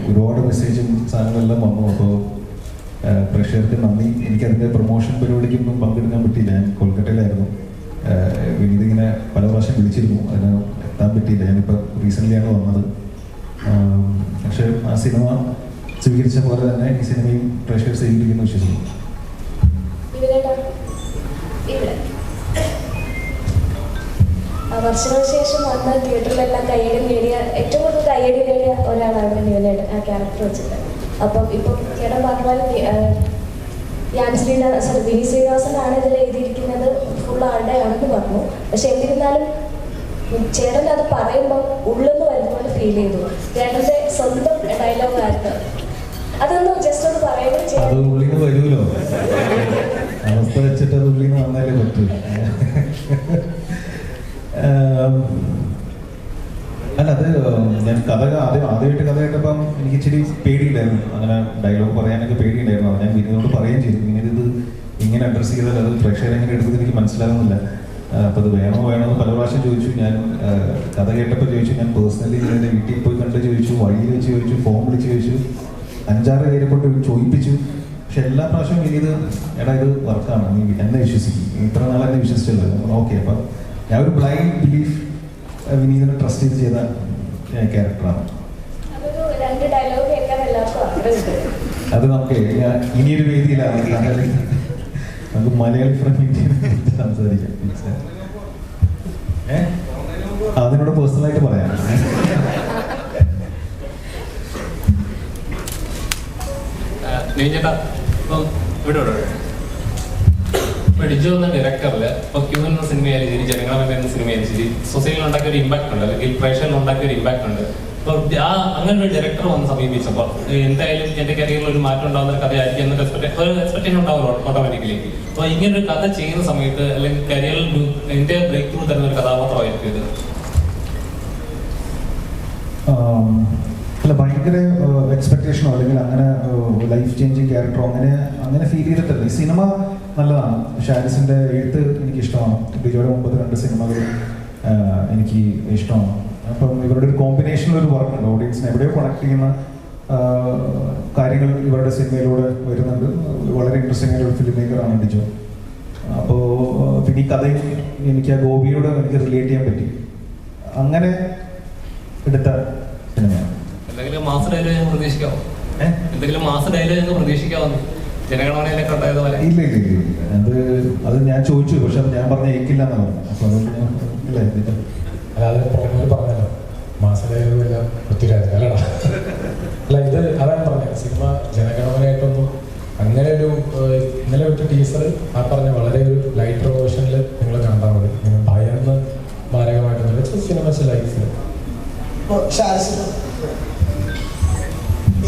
ഒരുപാട് മെസ്സേജും സാധനങ്ങളെല്ലാം വന്നു. അപ്പോൾ പ്രേക്ഷകർക്ക് നന്ദി. എനിക്കതിൻ്റെ പ്രൊമോഷൻ പരിപാടിക്കൊന്നും പങ്കെടുക്കാൻ പറ്റിയില്ല. ഞാൻ കൊൽക്കത്തയിലായിരുന്നു. വിനീത് ഇങ്ങനെ പല പ്രാവശ്യം വിളിച്ചിരുന്നു, അതിന് എത്താൻ പറ്റിയില്ല. ഞാനിപ്പോൾ റീസെൻ്റ്ലിയാണ് വന്നത്. പക്ഷേ ആ സിനിമ സ്വീകരിച്ച പോലെ തന്നെ ഈ സിനിമയും പ്രേക്ഷകർ സ്വീകരിക്കുന്നു വിശ്വസിക്കുന്നു. വർഷങ്ങൾക്ക് ശേഷം വന്ന തിയേറ്ററിലെല്ലാം കയ്യടി നേടിയ ഏറ്റവും കൂടുതൽ കയ്യടി നേടിയ ഒരാളാണ് നിവിനേട്ടൻ ആ ക്യാരക്ടർ വെച്ചിട്ട്. അപ്പം ഇപ്പം ചേട്ടൻ പറഞ്ഞ പോലെ വിനീത് ശ്രീനിവാസനാണ് ഇതിൽ എഴുതിയിരിക്കുന്നത്, ഫുൾ ആളുടെ ആണെന്ന് പറഞ്ഞു. പക്ഷെ എന്നിരുന്നാലും ചേട്ടൻ അത് പറയുമ്പോൾ ഉള്ളെന്ന് വരുന്ന പോലെ ഫീൽ ചെയ്തു. ചേട്ടൻ്റെ സ്വന്തം ഡയലോഗായിരുന്നു. അതൊന്ന് ജസ്റ്റ് ഒന്ന് പറയുമ്പോൾ അത് ഉള്ളിന്ന് വരുമല്ലോ, അവസ്ഥ വെച്ചിട്ട് അത് ഉള്ളിന്ന് വന്നാലേ പറ്റൂ. അല്ല, അത് ഞാൻ ആദ്യമായിട്ട് കഥ കേട്ടപ്പം എനിക്ക് ഇച്ചിരി പേടിയില്ലായിരുന്നു. അങ്ങനെ ഡയലോഗ് പറയാനൊക്കെ പേടിയില്ലായിരുന്നു. ഞാൻ വിനീതോട് പറയുകയും ചെയ്തു, വിനീത് ഇത് ഇങ്ങനെ അഡ്രസ്സ് ചെയ്താൽ അത് പ്രേക്ഷകരെ എങ്ങനെ എടുത്തത് എനിക്ക് മനസ്സിലാകുന്നില്ല. അപ്പോൾ അത് വേണോ എന്ന് പല പ്രാവശ്യം ചോദിച്ചു. ഞാൻ കഥ കേട്ടപ്പോൾ ചോദിച്ചു, ഞാൻ പേഴ്സണലി എൻ്റെ വീട്ടിൽ പോയി കണ്ട് ചോദിച്ചു, വഴിയിൽ വെച്ച് ചോദിച്ചു, ഫോൺ വിളിച്ച് ചോദിച്ചു, 5-6 പേരെ കൊണ്ട് ചോദിപ്പിച്ചു. പക്ഷെ എല്ലാ പ്രാവശ്യവും വിനീത് എടാ ഇത് വർക്കാണ്, നീ എന്നെ വിശ്വസിക്കും, ഇത്ര നാളെ എന്നെ വിശ്വസിച്ചല്ലോ. ഓക്കെ, അപ്പം ഞാൻ ഒരു ബ്ലൈൻഡ് ബിലീഫ് വിനീതിനെ ട്രസ്റ്റ് ചെയ്ത് ചെയ്ത ക്യാരക്ടറാണ്. അത് നമുക്ക് ഇനിയൊരു വേദിയിലാണ് നമുക്ക് മലയാളി ഫ്രം ഇന്ത്യ സംസാരിക്കാം. അതിനോട് പേഴ്സണലായിട്ട് പറയാം. ചേട്ടാ ഇപ്പം ഡിജോ എന്ന ഡയറക്ടറിൽ ഇപ്പോൾ ക്യൂൻ എന്ന സിനിമയായാലും ശരി, ജനങ്ങളെ എന്ന സിനിമയായാലും ശരി, സൊസൈറ്റിയിൽ ഉണ്ടാക്കിയ ഒരു ഇമ്പാക്ട് ഉണ്ട്, അല്ലെങ്കിൽ പ്രേക്ഷകരിൽ ഉണ്ടാക്കിയ ഒരു ഇമ്പാക്ട് ഉണ്ട്. അപ്പോൾ അങ്ങനെ ഒരു ഡയറക്ടർ വന്ന് സമീപിച്ചപ്പോൾ എന്തായാലും എൻ്റെ കരിയറിൽ ഒരു മാറ്റം ഉണ്ടാകുന്ന ഒരു കഥയായിരിക്കും എന്നൊരു എക്സ്പെക്ടേഷൻ ഉണ്ടാവുമല്ലോ ഓട്ടോമാറ്റിക്കലി. അപ്പോൾ ഇങ്ങനൊരു കഥ ചെയ്യുന്ന സമയത്ത് അല്ലെങ്കിൽ കരിയറിൽ എൻ്റെ ബ്രേക്ക് ത്രൂ തരുന്ന ഒരു കഥാപാത്രമായിരിക്കും ഇത്. അല്ല, ഭയങ്കര എക്സ്പെക്ടേഷനോ അല്ലെങ്കിൽ അങ്ങനെ ലൈഫ് ചേഞ്ചിങ് ക്യാരക്ടറോ അങ്ങനെ ഫീൽ ചെയ്തിട്ടില്ല. ഈ സിനിമ നല്ലതാണ്. ഷാരിസിൻ്റെ എഴുത്ത് എനിക്ക് ഇഷ്ടമാണ്. ഡിജോയുടെ മുമ്പത്തെ 2 സിനിമകളും എനിക്ക് ഇഷ്ടമാണ്. അപ്പം ഇവരുടെ ഒരു കോമ്പിനേഷനിൽ ഒരു വർക്കുണ്ട്. ഓഡിയൻസിനെ എവിടെയോ കണക്ട് ചെയ്യുന്ന കാര്യങ്ങൾ ഇവരുടെ സിനിമയിലൂടെ വരുന്നുണ്ട്. വളരെ ഇൻട്രസ്റ്റിംഗ് ആയ ഒരു ഫിലിം മേക്കറാണ് ഡിജോ. അപ്പോൾ പിന്നെ ഈ കഥയും എനിക്ക് ആ ഗോപിയോട് എനിക്ക് റിലേറ്റ് ചെയ്യാൻ പറ്റി. അങ്ങനെ എടുത്ത സിനിമയാണ്. എന്തെങ്കിലും മാസ ഡയലോഗ് പ്രതീക്ഷിക്കാവോ? എന്തെങ്കിലും മാസ ഡയലോഗ് പ്രതീക്ഷിക്കാവോ? ജനഗണമനയിലൊക്കെ ഉണ്ടായത് പോലെ? ഇല്ല, അത് ഞാൻ ചോദിച്ചു, പക്ഷെ അത് ഞാൻ പറഞ്ഞ ഏക്കില്ല എന്നാണ് പറഞ്ഞത്. അപ്പൊ അതുകൊണ്ട് ഞാൻ അല്ലാതെ പറഞ്ഞല്ലോ മാസഡയലോഗല്ല പൃഥ്വിരാജ് അല്ലടാ. അല്ല, ഇത് അതാണ് പറഞ്ഞത്. സിനിമ ജനഗണമനയായിട്ടൊന്നും അങ്ങനെ ഒരു ഇന്നലെ വിട്ട ടീസർ ആ പറഞ്ഞ വളരെ ഒരു ലൈറ്റർ വേർഷനിൽ നിങ്ങൾ കണ്ടാൽ മതി. നിങ്ങൾ ഭയന്ന് മാരകമായിട്ടൊന്നും സിനിമ ലൈഫിൽ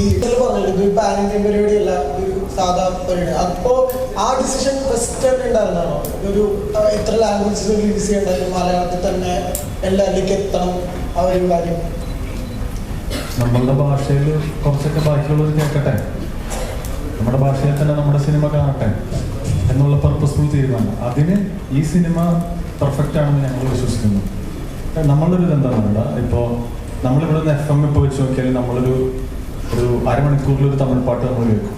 ഈ പറഞ്ഞത് പാൻ ഇന്ത്യൻ പരിപാടിയല്ല, ഒരു സാധാ പരിപാടി. അപ്പോ ആ ഡിസിഷൻ ഫസ്റ്റ് തന്നെ ഉണ്ടായിരുന്നാണോ? ഒരു എത്ര ലാംഗ്വേജസ് റിലീസ് ചെയ്യണ്ടായിരുന്നു, മലയാളത്തിൽ തന്നെ എല്ലാവരിലേക്ക് എത്തണം ആ ഒരു കാര്യം? നമ്മളുടെ ഭാഷയിൽ കുറച്ചൊക്കെ ബാക്കിയുള്ളവർ കേൾക്കട്ടെ, നമ്മുടെ ഭാഷയിൽ തന്നെ നമ്മുടെ സിനിമ കാണട്ടെ എന്നുള്ള പർപ്പസ്ഫുൾ തീരുമാനം. അതിന് ഈ സിനിമ പെർഫെക്റ്റ് ആണെന്ന് ഞങ്ങൾ വിശ്വസിക്കുന്നു. നമ്മളൊരു ഇതെന്താണെന്നുണ്ട, ഇപ്പോൾ നമ്മളിവിടെ നിന്ന് FM ഇപ്പോൾ വെച്ച് നോക്കിയാൽ നമ്മളൊരു അരമണിക്കൂറിലൊരു തമിഴ് പാട്ട് നമ്മൾ കേൾക്കും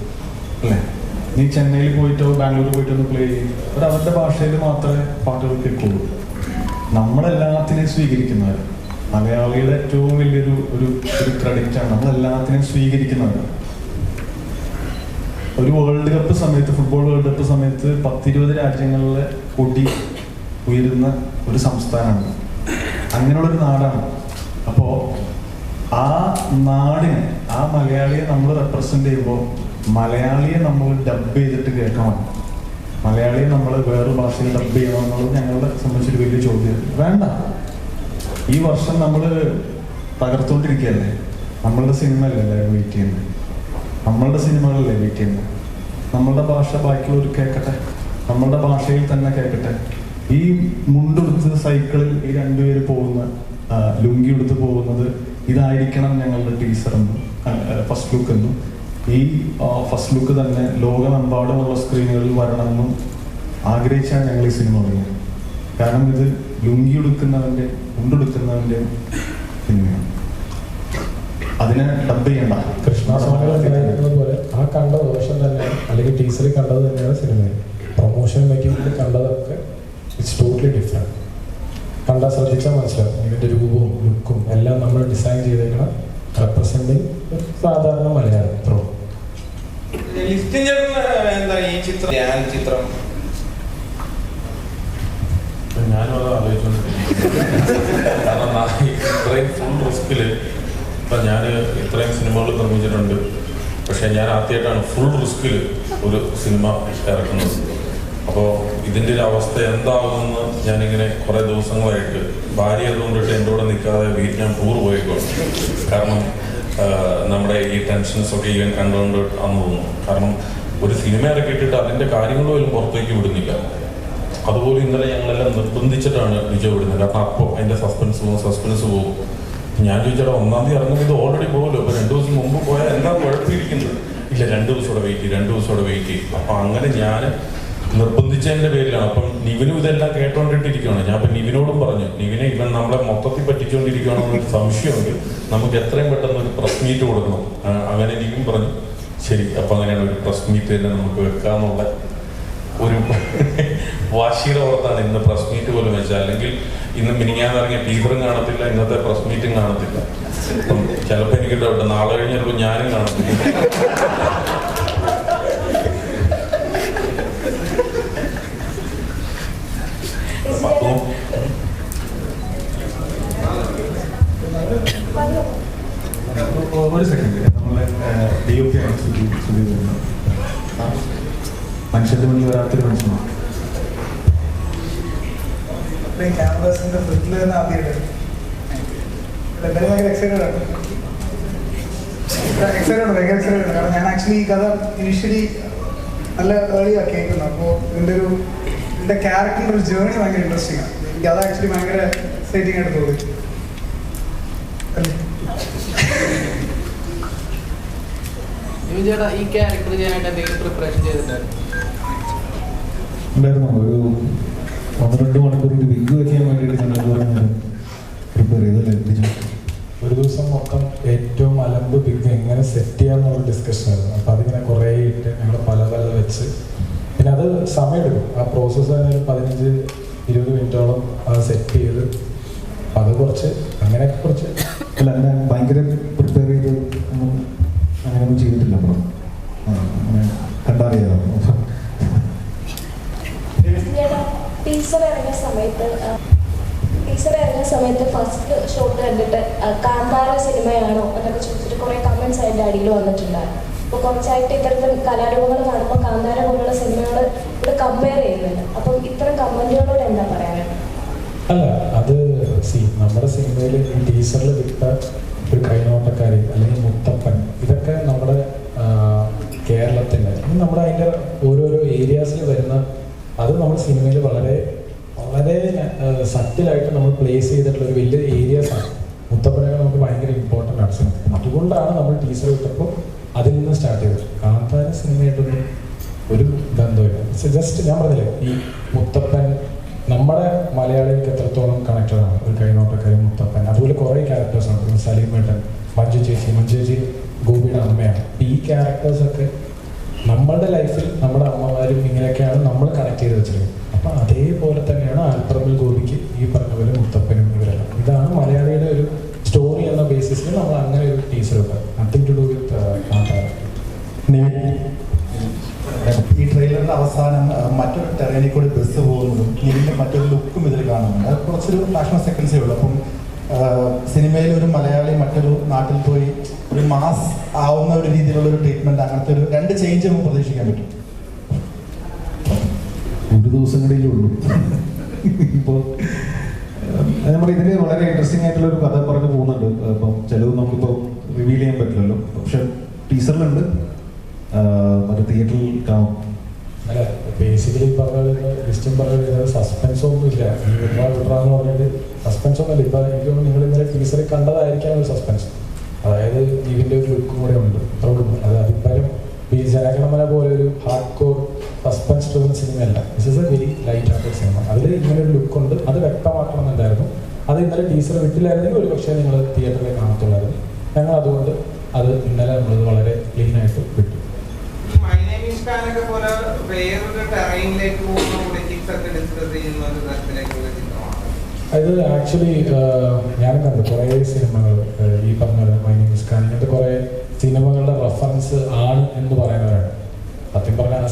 അല്ലേ? നീ ചെന്നൈയിൽ പോയിട്ടോ ബാംഗ്ലൂർ പോയിട്ടോ ഒന്ന് പ്ലേ ചെയ്യും, അവരുടെ ഭാഷയിൽ മാത്രമേ പാട്ടുകൾ കേൾക്കുള്ളൂ. നമ്മളെല്ലാത്തിനെയും സ്വീകരിക്കുന്നവർ, മലയാളിയുടെ ഏറ്റവും വലിയൊരു ഒരു ക്രെഡിറ്റാണ് നമ്മളെല്ലാത്തിനെയും സ്വീകരിക്കുന്നവർ. ഒരു വേൾഡ് കപ്പ് സമയത്ത്, ഫുട്ബോൾ വേൾഡ് കപ്പ് സമയത്ത് 10-20 രാജ്യങ്ങളിലെ കൊടി ഉയരുന്ന ഒരു സംസ്ഥാനമാണ്, അങ്ങനെയുള്ളൊരു നാടാണ്. അപ്പോൾ ആ നാടിനെ, ആ മലയാളിയെ നമ്മൾ റെപ്രസെന്റ് ചെയ്യുമ്പോൾ മലയാളിയെ നമ്മൾ ഡബ് ചെയ്തിട്ട് കേൾക്കണം, മലയാളിയെ നമ്മൾ വേറൊരു ഭാഷയിൽ ഡബ് ചെയ്യണം എന്നുള്ളത് ഞങ്ങളെ സംബന്ധിച്ചൊരു വലിയ ചോദ്യം. വേണ്ട, ഈ വർഷം നമ്മൾ തകർത്തുകൊണ്ടിരിക്കുകയല്ലേ, നമ്മളുടെ സിനിമയല്ലേ വെയിറ്റ് ചെയ്യുന്നത്, നമ്മളുടെ സിനിമകളല്ലേ വെയിറ്റ് ചെയ്യുന്നത്. നമ്മളുടെ ഭാഷ ബാക്കിയുള്ളവർ കേൾക്കട്ടെ, നമ്മളുടെ ഭാഷയിൽ തന്നെ കേൾക്കട്ടെ. ഈ മുണ്ടെടുത്ത് സൈക്കിളിൽ ഈ 2 പേര് പോകുന്ന, ലുങ്കി എടുത്ത് പോകുന്നത് ഇതായിരിക്കണം ഞങ്ങളുടെ ടീസറെന്നും ഫസ്റ്റ് ലുക്ക് എന്നും. ഈ ഫസ്റ്റ് ലുക്ക് തന്നെ ലോകമെമ്പാടുമുള്ള സ്ക്രീനുകളിൽ വരണമെന്നും ആഗ്രഹിച്ചാണ് ഞങ്ങൾ ഈ സിനിമ പറയുന്നത്. കാരണം ഇത് ലുങ്കി എടുക്കുന്നവൻ്റെ, മുണ്ടെടുക്കുന്നവൻ്റെ സിനിമയാണ്. അതിനെ ഡബ് ചെയ്യണ്ട. കൃഷ്ണാസ്വാമികളെ ആ കണ്ട വേർഷൻ തന്നെ, അല്ലെങ്കിൽ ടീസറിൽ കണ്ടത് തന്നെയാണ് സിനിമയിൽ. പ്രൊമോഷൻ മേക്കിങ്ങിൽ കണ്ടതൊക്കെ ഇറ്റ്സ് ടോട്ടലി ഡിഫറെൻറ്റ്. കണ്ടാൽ ശ്രദ്ധിച്ചാൽ മനസ്സിലാവും. ഇതിൻ്റെ രൂപവും ലുക്കും എല്ലാം നമ്മൾ ഡിസൈൻ ചെയ്തേക്കണം റെപ്രസെൻറ്റിങ് സാധാരണ മലയാളം. ലിസ്റ്റിൻ ചേട്ടൻ എന്താ ഈ ചിത്രം ഞാനും അത് ആലോചിച്ചുകൊണ്ടിരിക്കുന്നു. കാരണം ഇത്രയും ഫുൾ റിസ്കില് ഇപ്പം ഞാൻ ഇത്രയും സിനിമകൾ നിർമ്മിച്ചിട്ടുണ്ട്. പക്ഷേ ഞാൻ ആദ്യമായിട്ടാണ് ഫുൾ റിസ്കിൽ ഒരു സിനിമ ഇറക്കുന്നത്. അപ്പോൾ ഇതിൻ്റെ ഒരു അവസ്ഥ എന്താകുമെന്ന് ഞാനിങ്ങനെ കുറേ ദിവസങ്ങളായിട്ട് ഭാര്യ അതുകൊണ്ടിട്ട് എൻ്റെ കൂടെ നിൽക്കാതെ വിയറ്റ്നാം ടൂർ പോയിക്കോളും. കാരണം നമ്മുടെ ഈ ടെൻഷൻസൊക്കെ ഈവൻ കണ്ടുകൊണ്ട് അന്ന് തോന്നുന്നു. കാരണം ഒരു സിനിമ ഇറക്കിയിട്ടിട്ട് അതിൻ്റെ കാര്യങ്ങൾ പോലും പുറത്തേക്ക് വിടുന്നില്ല. അതുപോലെ ഇന്നലെ ഞങ്ങളെല്ലാം നിർബന്ധിച്ചിട്ടാണ് വിജയ് വിടുന്നത്. കാരണം അപ്പോൾ അതിൻ്റെ സസ്പെൻസ് പോകും. ഞാൻ ചോദിച്ചാൽ 1-ാം തീയതി ഇറങ്ങുമ്പോൾ ഇത് ഓൾറെഡി പോകുമല്ലോ, അപ്പോൾ 2 ദിവസം മുമ്പ് പോയാൽ എന്താ കുഴപ്പമിരിക്കുന്നത്? ഇല്ല, 2 ദിവസം കൂടെ വെയിറ്റ് ചെയ്യും. അപ്പോൾ അങ്ങനെ ഞാൻ നിർബന്ധിച്ചതിൻ്റെ പേരിലാണ്. അപ്പം നിവിനും ഇതെല്ലാം കേട്ടോണ്ടിട്ടിരിക്കുകയാണ്. ഞാൻ അപ്പം നിവിനോടും പറഞ്ഞു, നിവിനെ ഇവൻ നമ്മളെ മൊത്തത്തിൽ പറ്റിച്ചുകൊണ്ടിരിക്കുകയാണെന്നൊരു സംശയമുണ്ട്, നമുക്ക് എത്രയും പെട്ടെന്ന് ഒരു പ്രസ് മീറ്റ് കൊടുക്കണം. അങ്ങനെ നിവിൻ പറഞ്ഞു ശരി, അപ്പം അങ്ങനെയാണ് ഒരു പ്രസ് മീറ്റ് തന്നെ നമുക്ക് വെക്കാമെന്നുള്ള ഒരു വാശിയുടെ പുറത്താണ് ഇന്ന് പ്രസ് മീറ്റ് പോലും വെച്ചാൽ. അല്ലെങ്കിൽ ഇന്ന് മിനിങ്ങാന്നിറങ്ങിയ ടീച്ചറും കാണത്തില്ല, ഇന്നത്തെ പ്രസ് മീറ്റും കാണത്തില്ല. അപ്പം ചിലപ്പോൾ എനിക്ക് ഡൗട്ട് നാളെ കഴിഞ്ഞ് ചിലപ്പോൾ ഞാനും കാണത്തില്ല. ഒരു സെക്കൻഡ്, നമ്മളെ DOP ആണ് മനുഷ്യന്റെ മുന്നിൽ വരാത്തൊരു മനുഷ്യനാണ്. ക്യാമ്പസിന്റെ ഫ്രിഡ്ജിൽ തന്നെ ആദ്യമായിട്ട് എല്ലാവരും ഭയങ്കര എക്സൈറ്റഡ് ആണ്. ഭയങ്കര എക്സൈറ്റഡ് ആണ്. കാരണം ഞാൻ ആക്ച്വലി ഈ കഥ ഇനിഷ്യലി നല്ല ഏർലിയാണ് കേൾക്കുന്നത്. അപ്പോൾ ഇതിൻ്റെ ക്യാരക്ടറിൻ്റെ ഒരു ജേർണി ഭയങ്കര ഇൻട്രസ്റ്റിംഗ് ആണ്. എനിക്ക് അത് ആക്ച്വലി ഭയങ്കര എക്സൈറ്റിംഗ് ആയിട്ട് തോന്നി. ചേട്ടാ, ഈ ക്യാരക്ടർ ചെയ്യാനായിട്ട് എന്തെങ്കിലും പ്രിപ്പറേഷൻ ചെയ്തിട്ടുണ്ടായിരുന്നു? ഒരു 1-2 മണിക്കൂർ ഒരു വിഗ് വെക്കാൻ വേണ്ടിയിട്ട് ഞാൻ പ്രിപ്പയർ ചെയ്തല്ലേ. ഒരു ദിവസം മൊത്തം ഏറ്റവും അലമ്പ് വിഗ് എങ്ങനെ സെറ്റ് ചെയ്യാമെന്നുള്ള ഡിസ്കഷൻ ആയിരുന്നു. അപ്പം അതിങ്ങനെ കുറേ ഇട്ട് ഞങ്ങൾ പല വെച്ച്, പിന്നെ അത് സമയമെടുക്കും. ആ പ്രോസസ്സ് തന്നെ ഒരു 15-20 മിനിറ്റോളം അത് സെറ്റ് ചെയ്ത് അത് കുറച്ച് അല്ല, ഞാൻ ഭയങ്കര പ്രിപ്പയർ ചെയ്ത് അങ്ങനെയൊന്നും ചെയ്തിട്ടില്ല. അപ്പുറം കണ്ടറിയാം. ടീച്ചർ ഇറങ്ങിയ സമയത്ത് ഫസ്റ്റ് ഷോട്ട് കണ്ടിട്ട് കാന്താര സിനിമയാണോ എന്നൊക്കെ ചോദിച്ചിട്ട് കുറേ കമൻറ്റ്സ് അതിൻ്റെ അടിയിൽ വന്നിട്ടുണ്ടായിരുന്നു. അപ്പോൾ കുറച്ചായിട്ട് ഇത്തരത്തിൽ കലാരൂപങ്ങൾ കാണുമ്പോൾ കാന്താര പോലുള്ള സിനിമകൾ ഇവിടെ കമ്പയർ ചെയ്യുന്നുണ്ട്. അപ്പം ഇത്തരം കമൻറ്റുകളോട് എന്താ പറയാനുള്ളത്? അല്ല, അത് നമ്മുടെ സിനിമയിൽ ഈ ടീച്ചറിൽ വിട്ട ഒരു കൈനോട്ടക്കാരി അല്ലെങ്കിൽ മുത്തപ്പൻ, ഇതൊക്കെ നമ്മുടെ കേരളത്തിൻ്റെ നമ്മുടെ അതിൻ്റെ ഓരോരോ ഏരിയാസിൽ വരുന്ന, അത് നമ്മുടെ സിനിമയിൽ വളരെ വളരെ സറ്റിലായിട്ട് നമ്മൾ പ്ലേസ് ചെയ്തിട്ടുള്ള ഒരു വലിയ ഏരിയാസാണ്. മുത്തപ്പനൊക്കെ നമുക്ക് ഭയങ്കര ഇമ്പോർട്ടൻ്റ് ആണ് സിനിമ. അതുകൊണ്ടാണ് നമ്മൾ ടീച്ചർ വിട്ടപ്പോൾ അതിൽ നിന്ന് സ്റ്റാർട്ട് ചെയ്തത്. കാന്താര സിനിമയായിട്ടൊന്നും ഒരു ബന്ധമില്ല. ജസ്റ്റ് ഞാൻ പറഞ്ഞില്ലേ, ഈ മുത്തപ്പൻ നമ്മുടെ മലയാളികൾക്ക് എത്രത്തോളം കണക്റ്റഡ് ആണ്. ഒരു കൈനോട്ടക്കാരി, മുത്തപ്പൻ, അതുപോലെ കുറേ ക്യാരക്ടേഴ്സാണ്. സലീമേട്ടൻ, മഞ്ജു ചേച്ചി ഗോപിയുടെ അമ്മയാണ്. ഈ ക്യാരക്ടേഴ്സൊക്കെ നമ്മളുടെ ലൈഫിൽ നമ്മുടെ അമ്മമാരും ഇങ്ങനെയൊക്കെയാണ് നമ്മൾ കണക്ട് ചെയ്ത് വെച്ചിരിക്കുന്നത്. അപ്പം അതേപോലെ തന്നെയാണ് ആൽപ്പറമ്പിൽ ഗോപിക്ക് ഈ പറഞ്ഞ പോലെ മുത്തപ്പനും ഇവരെല്ലാം. ഇതാണ് മലയാളിയുടെ ഒരു സ്റ്റോറി എന്ന ബേസിസിൽ നമ്മൾ അങ്ങനെ ഒരു ടീച്ചർ ഉണ്ട്. Nothing to do with Kantara. ഈ ട്രെയിലറിന്റെ അവസാനം മറ്റൊരു ടെറേനിൽ കൂടി ബസ് പോകുന്നതും ഇതിന്റെ മറ്റൊരു ലുക്കും ഇതിൽ കാണുന്നുണ്ട്. അത് കുറച്ചൊരു ഫ്ലാഷ് സെക്കൻഡ്സേ ഉള്ളൂ. അപ്പം സിനിമയിൽ ഒരു മലയാളി മറ്റൊരു നാട്ടിൽ പോയി ഒരു മാസ് ആവുന്ന ഒരു രീതിയിലുള്ള ഒരു ട്രീറ്റ്മെന്റ്, അങ്ങനത്തെ ഒരു 2 ചേഞ്ച് നമുക്ക് പ്രതീക്ഷിക്കാൻ പറ്റും. ഒരു ദിവസം കൂടിയേ ഉള്ളൂ. ഇപ്പോൾ നമ്മുടെ ഇതിൽ വളരെ ഇൻട്രസ്റ്റിംഗ് ആയിട്ടുള്ള ഒരു കഥ പറഞ്ഞു പോകുന്നുണ്ട്. അപ്പം ചിലത് നമുക്കിപ്പോൾ റിവീൽ ചെയ്യാൻ പറ്റില്ലല്ലോ, പക്ഷെ ടീച്ചറിലുണ്ട്, മറ്റേ തിയേറ്ററിൽ കാണും. അല്ല, ബേസിക്കലി ലിസ്റ്റും പറഞ്ഞത് സസ്പെൻസ് ഒന്നും ഇല്ല. ഈ വിട്രാന്ന് പറഞ്ഞിട്ട് സസ്പെൻസ് ഒന്നുമില്ല. ഇപ്പം എനിക്ക് തോന്നുന്നു നിങ്ങൾ ഇന്നലെ ടീച്ചറിൽ കണ്ടതായിരിക്കാം ഒരു സസ്പെൻസ്. അതായത് ഇതിൻ്റെ ഒരു ലുക്കും കൂടെ ഉണ്ട്, അത്രയുള്ളൂ. അത് അതിപ്പാലും ഈ ജനഗണമന പോലെ ഒരു ഹാർഡ് കോർ സസ്പെൻസ് തോന്നുന്ന സിനിമയല്ല. This is a very light hearted സിനിമ. അതിൽ ഇങ്ങനെ ഒരു ലുക്കുണ്ട്, അത് വ്യക്തമാക്കണമെന്നുണ്ടായിരുന്നു. അത് ഇന്നലെ ടീച്ചർ വിട്ടില്ലായിരുന്നെങ്കിൽ ഒരു പക്ഷേ നിങ്ങൾ തിയേറ്ററിൽ കാണത്തുള്ളായിരുന്നു. ഞങ്ങൾ അതുകൊണ്ട് അത് ഇന്നലെ നമ്മളത് വളരെ ക്ലീൻ ആയിട്ട് വിട്ടു. പോലെ വേറൊരു ടെറൈനിലേക്ക് പോകുന്ന പൊളിറ്റിക്സ് ഒക്കെ ഡിസ്കസ് ചെയ്യുന്ന ഒരു തരത്തിലേക്കുള്ള ചിത്രമാണ്. അത് ആക്ച്വലി ഞാൻ കണ്ടു കുറേ സിനിമകൾ, ഈ പറഞ്ഞ മൈ നെയിം ഈസ് ഖാൻ, ഇങ്ങനത്തെ കുറേ സിനിമകളുടെ റെഫറൻസ് ആണ് എന്ന് പറയുന്നവരാണ്.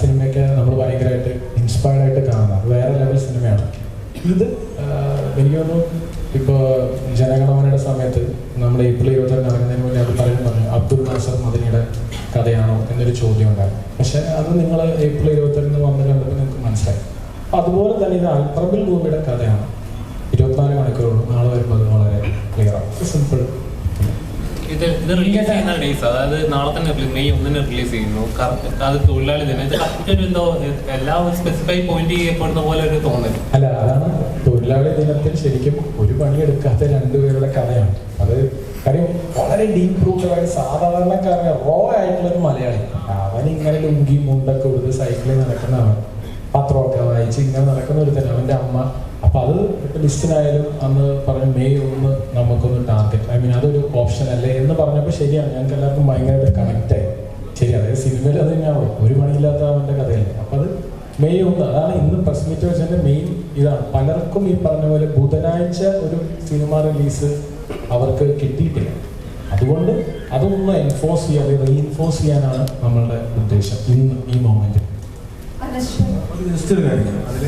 സിനിമയൊക്കെ നമ്മൾ ഭയങ്കരമായിട്ട് ഇൻസ്പയർഡ് ആയിട്ട് കാണുന്നത്. അത് വേറെ ലെവൽ സിനിമയാണ്. ഇത് എനിക്ക് തോന്നുന്നു ഇപ്പോൾ ജനഗണമനയുടെ സമയത്ത് നമ്മൾ ഏപ്രിൽ 22 ഇറങ്ങുന്നതിന് മുന്നേ അത് പറഞ്ഞു അബ്ദുൽ നാസർ മദനിയുടെ കഥയാണോ എന്നൊരു ചോദ്യം ഉണ്ടായിരുന്നു. പക്ഷേ അത് നിങ്ങൾ ഏപ്രിൽ 22 വന്ന് കണ്ടപ്പോൾ നിങ്ങൾക്ക് മനസ്സിലായി. അതുപോലെ തന്നെ ഇത് അൽപറമ്പിൽ ഭൂമിയുടെ കഥയാണ്. 24 മണിക്കൂറുള്ളൂ. നാളെ വരുമ്പോൾ അത് വളരെ ക്ലിയറാണ്. സിമ്പിൾ. ഇത് റിലീസ് ചെയ്യുന്ന ഡേയ്സ്, അതായത് നാളെ തന്നെ മെയ് 1 റിലീസ് ചെയ്യുന്നു. അത് തൊഴിലാളി ദിനം. ഇത് കറക്റ്റ് എന്തോ എല്ലാ സ്പെസിഫൈ പോയിന്റ് ചെയ്യപ്പെടുന്ന പോലെ ഒരു തോന്നൽ. അല്ല, അതാണ് തൊഴിലാളി ദിനത്തിൽ ശരിക്കും ഒരു പണിയെടുക്കാത്ത 2 പേരുടെ കഥയാണ് അത്. കാര്യം വളരെ ഡീപ്പ് റൂട്ടഡായി സാധാരണക്കാരനെ റോ ആയിട്ടുള്ളൊരു മലയാളി, അവൻ ഇങ്ങനെ ലുങ്കി മുണ്ടൊക്കെ ഉടുത്ത് സൈക്കിളിൽ നടക്കുന്നവൻ, പത്രമൊക്കെ വായിച്ച് ഇങ്ങനെ നടക്കുന്ന ഒരു തന്നെ അവൻ്റെ അമ്മ. അപ്പം അത് ലിസ്റ്റിനായാലും അന്ന് പറഞ്ഞു മെയ് 1 നമുക്കൊന്ന് ടാർഗറ്റ്, ഐ മീൻ അതൊരു ഓപ്ഷൻ അല്ലേ എന്ന് പറഞ്ഞപ്പോൾ ശരിയാണ്, ഞങ്ങൾക്ക് എല്ലാവർക്കും ഭയങ്കരമായിട്ട് കണക്റ്റായി. ശരി, അതായത് സിനിമയിൽ അത് തന്നെയാണോ, ഒരു പണിയില്ലാത്ത അവൻ്റെ കഥയല്ലേ. അപ്പം അത് മെയ് 1 അതാണ് ഇന്ന് പ്രസ് മീറ്റ് വെച്ചതിൻ്റെ മെയിൻ ഇതാണ്. പലർക്കും ഈ പറഞ്ഞ പോലെ ബുധനാഴ്ച ഒരു സിനിമ റിലീസ് അവർക്ക് കിട്ടിയിട്ടില്ല. അതുകൊണ്ട് അതൊന്ന് എൻഫോഴ്സ് ചെയ്യാതെ റീഇൻഫോഴ്സ് ചെയ്യാനാണ് നമ്മളുടെ ഉദ്ദേശം ഇന്ന് ഈ മൊമെൻറ്റ്. ജസ്റ്റ് ഒരു കാര്യം, അതിൽ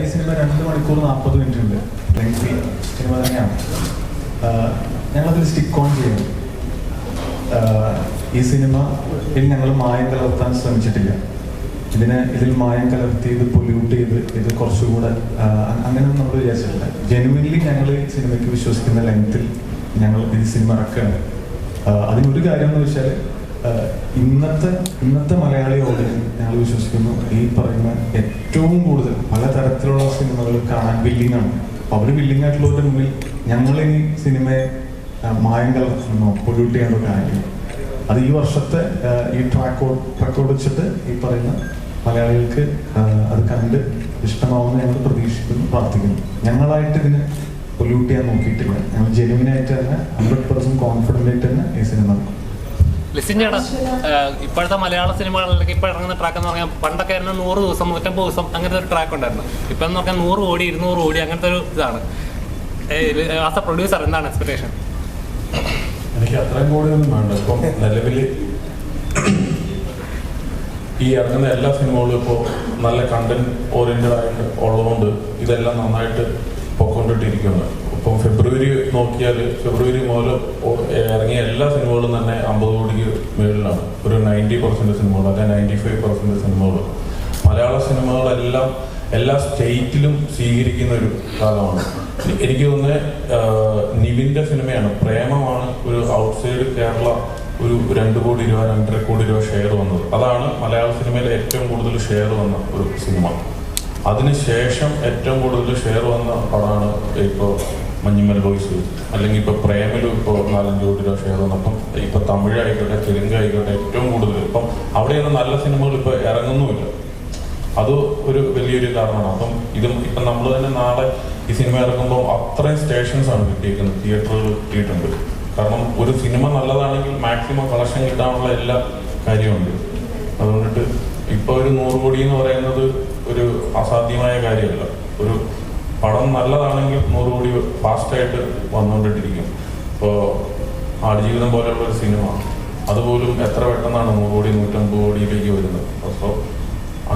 ഈ സിനിമ 2 മണിക്കൂർ 40 മിനിറ്റ് ഉണ്ട്. ലെങ്തി സിനിമ തന്നെയാണ്. ഞങ്ങളതിൽ സ്റ്റിക്ക് ഓൺ ചെയ്യണം. ഈ സിനിമയിൽ ഞങ്ങൾ മായം കലർത്താൻ ശ്രമിച്ചിട്ടില്ല. ഇതിൽ മായം കലർത്തി ഇത് പൊല്യൂട്ട് ചെയ്ത് ഇത് കുറച്ചുകൂടെ അങ്ങനെയൊന്നും നമ്മൾ വിചാരിച്ചിട്ടില്ല. ജെനുവിൻലി ഞങ്ങൾ ഈ സിനിമയ്ക്ക് വിശ്വസിക്കുന്ന ലെങ്ത്തിൽ ഞങ്ങൾ ഈ സിനിമ ഇറക്കുകയാണ്. അതിനൊരു കാര്യം എന്ന് വെച്ചാൽ ഇന്നത്തെ മലയാളി ഓഡിയൻസ് ഞങ്ങൾ വിശ്വസിക്കുന്നു ഈ പറയുന്ന ഏറ്റവും കൂടുതൽ പലതരത്തിലുള്ള സിനിമകൾ കാണാൻ വില്ലിങ്ങാണ്. അപ്പോൾ അവർ വില്ലിങ് ആയിട്ടുള്ളവരുടെ മുന്നിൽ ഞങ്ങൾ ഈ സിനിമയെ മായം കലർത്തുന്നോ പൊല്യൂട്ട് ചെയ്യാനോ കാണില്ല. അത് ഈ വർഷത്തെ ഈ ട്രാക്ക് വെച്ചിട്ട് ഈ പറയുന്ന മലയാളികൾക്ക് അത് കണ്ട് ഇഷ്ടമാവുമെന്ന് ഞങ്ങൾ പ്രതീക്ഷിക്കുന്നു, പ്രാർത്ഥിക്കുന്നു. ഞങ്ങളായിട്ട് ഇതിന് പൊല്യൂട്ട് ചെയ്യാൻ നോക്കിയിട്ടില്ല. ഞങ്ങൾ ജെനുവിനായിട്ട് തന്നെ 100% കോൺഫിഡൻ്റ് ആയിട്ട് തന്നെ ഈ സിനിമ ലിസിൻ ചേട്ടാ, ഇപ്പോഴത്തെ മലയാള സിനിമകളിലൊക്കെ ഇപ്പോൾ ഇറങ്ങുന്ന ട്രാക്ക് എന്ന് പറഞ്ഞാൽ പണ്ടൊക്കെ ആയിരുന്നു 100 ദിവസം 150 ദിവസം അങ്ങനത്തെ ഒരു ട്രാക്ക് ഉണ്ടായിരുന്നു. ഇപ്പം എന്ന് പറഞ്ഞാൽ 100 കോടി 200 കോടി അങ്ങനത്തെ ഒരു ഇതാണ്. ആസ് എ പ്രൊഡ്യൂസർ എന്താണ് എക്സ്പെക്ടേഷൻ? എനിക്ക് അത്രയും കൂടിയൊന്നും വേണ്ട. ഇപ്പം നിലവിൽ ഈ ഇറങ്ങുന്ന എല്ലാ സിനിമകളും ഇപ്പോൾ നല്ല കണ്ടന്റ് ഓറിയന്റഡ് ആയിട്ട് ഉള്ളതുകൊണ്ട് ഇതെല്ലാം നന്നായിട്ട് പൊക്കൊണ്ടിട്ടിരിക്കുന്നു. ഇപ്പം ഫെബ്രുവരി നോക്കിയാൽ ഫെബ്രുവരി മുതൽ ഇറങ്ങിയ എല്ലാ സിനിമകളും തന്നെ 50 കോടിക്ക് മുകളിലാണ്. ഒരു 90% സിനിമകൾ, അല്ലെങ്കിൽ 95% സിനിമകൾ. മലയാള സിനിമകളെല്ലാം എല്ലാ സ്റ്റേറ്റിലും സ്വീകരിക്കുന്ന ഒരു കാലമാണ്. എനിക്ക് തോന്നുന്നത് നിവിൻ്റെ സിനിമയാണ് പ്രേമമാണ് ഒരു ഔട്ട്സൈഡ് കേരള ഒരു 2 കോടി രൂപ 2.5 കോടി രൂപ ഷെയർ വന്നത്. അതാണ് മലയാള സിനിമയിൽ ഏറ്റവും കൂടുതൽ ഷെയർ വന്ന ഒരു സിനിമ. അതിനുശേഷം ഏറ്റവും കൂടുതൽ ഷെയർ വന്ന പടമാണ് ഇപ്പോൾ മഞ്ഞുമൽ ബോയ്സ്, അല്ലെങ്കിൽ ഇപ്പോൾ പ്രേമിലും ഇപ്പോൾ 4-5 കോടി രൂപ ഷെയർ വന്നു. അപ്പം ഇപ്പോൾ തമിഴ് ആയിക്കോട്ടെ തെലുങ്ക് ആയിക്കോട്ടെ ഏറ്റവും കൂടുതൽ ഇപ്പം അവിടെയൊന്നും നല്ല സിനിമകൾ ഇപ്പോൾ ഇറങ്ങുന്നുമില്ല. അത് ഒരു വലിയൊരു കാരണമാണ്. അപ്പം ഇപ്പം നമ്മൾ തന്നെ നാളെ ഈ സിനിമ ഇറങ്ങുമ്പോൾ അത്രയും സ്റ്റേഷൻസ് ആണ് കിട്ടിയിരിക്കുന്നത്, തിയേറ്ററുകൾ കിട്ടിയിട്ടുണ്ട്. കാരണം ഒരു സിനിമ നല്ലതാണെങ്കിൽ മാക്സിമം കളക്ഷൻ കിട്ടാനുള്ള എല്ലാ കാര്യമുണ്ട്. അതുകൊണ്ടിട്ട് ഇപ്പോൾ ഒരു 100 കോടി എന്ന് പറയുന്നത് ഒരു അസാധ്യമായ കാര്യമല്ല. ഒരു പടം നല്ലതാണെങ്കിൽ 100 കോടി ഫാസ്റ്റായിട്ട് വന്നുകൊണ്ടിട്ടിരിക്കും. ഇപ്പോൾ ആടുജീവിതം പോലെയുള്ള ഒരു സിനിമ അതുപോലും എത്ര പെട്ടെന്നാണ് 100 കോടി 150 കോടിയിലേക്ക് വരുന്നത്. അപ്പോൾ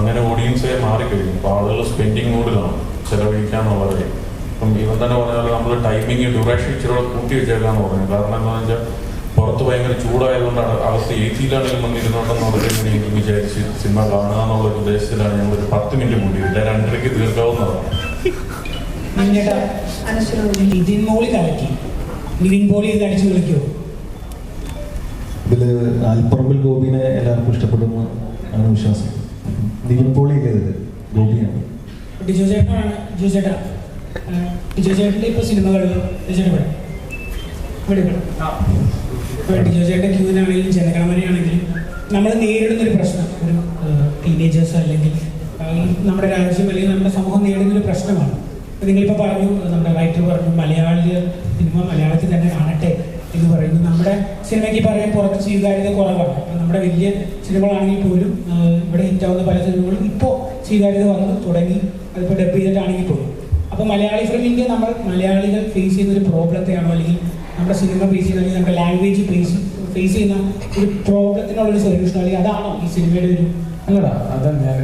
അങ്ങനെ ഓഡിയൻസെ മാറിക്കഴിഞ്ഞു. ഇപ്പോൾ ആളുകൾ സ്പെൻഡിങ് മോഡിലാണ്, ചിലവഴിക്കാന്നുള്ളവരെ. ഇപ്പം ഇവൻ തന്നെ പറഞ്ഞാൽ നമ്മൾ ടൈമിങ് ഡ്യൂറേഷൻ ഇച്ചിരി കൂട്ടി വെച്ചേക്കാന്ന് പറഞ്ഞു. കാരണം എന്താണെന്ന് വെച്ചാൽ പുറത്ത് ഭയങ്കര ചൂടായതുകൊണ്ടാണ് അകത്ത് AC-യിലാണെങ്കിലും വന്നിരുന്നോട്ടെന്ന് പറഞ്ഞിട്ടുണ്ടെങ്കിൽ വിചാരിച്ച് സിനിമ കാണുക എന്നുള്ള ഒരു ഉദ്ദേശത്തിലാണ് ഞങ്ങൾ ഒരു 10 മിനിറ്റ് കൂട്ടിയില്ല, 2:30-ക്ക് തീർക്കാവുന്നതാണ്. നിതിൻ പോളി കലക്കി, നിവിൻ പോളി ഇത് അടിച്ചു വിളിക്കുമോ? ഇതിൽ അൽപ്പറമ്പിൽ ഗോപിനെ എല്ലാവർക്കും ഇഷ്ടപ്പെടുന്നു ആണ് വിശ്വാസം. നിവിൻ പോളി ഇത് ഗോപിയാണ്. ഡിജോ ചേട്ടനാണ്. ഡിജോ ചേട്ടൻ്റെ ഇപ്പോൾ സിനിമകൾ ഡിജോ ചേട്ടൻ്റെ ക്യൂവിനാണെങ്കിലും ജനഗണമനയാണെങ്കിലും നമ്മൾ നേരിടുന്നൊരു പ്രശ്നം, ഒരു ടീനേജേഴ്സ് അല്ലെങ്കിൽ നമ്മുടെ രാജ്യം അല്ലെങ്കിൽ നമ്മുടെ സമൂഹം നേരിടുന്നൊരു പ്രശ്നമാണ്. നിങ്ങളിപ്പോൾ പറഞ്ഞു, നമ്മുടെ റൈറ്റർ പറഞ്ഞു മലയാളി സിനിമ മലയാളത്തിൽ തന്നെ കാണട്ടെ എന്ന് പറയുന്നു. നമ്മുടെ സിനിമയ്ക്ക് പറയാൻ പുറത്ത് സ്വീകാര്യത കുറവാണ്. അപ്പം നമ്മുടെ വലിയ സിനിമകളാണെങ്കിൽ പോലും ഇവിടെ ഹിറ്റാവുന്ന പല സിനിമകളും ഇപ്പോൾ സ്വീകാര്യത വന്ന് തുടങ്ങി, അതിപ്പോൾ ഡബ് ചെയ്തിട്ടാണെങ്കിൽ പോലും. അപ്പോൾ മലയാളി ഫിലിമിൻ്റെ നമ്മൾ മലയാളികൾ ഫേസ് ചെയ്യുന്ന ഒരു പ്രോബ്ലത്തെയാണോ, അല്ലെങ്കിൽ നമ്മുടെ സിനിമ ഫേസ് ചെയ്യുന്ന, അല്ലെങ്കിൽ നമ്മുടെ ലാംഗ്വേജ് ഫേസ് ചെയ്യുന്ന ഒരു പ്രോബ്ലത്തിനുള്ളൊരു സൊല്യൂഷൻ, അല്ലെങ്കിൽ അതാണോ ഈ സിനിമയുടെ ഒരു അല്ലടാ, അത് ഞാൻ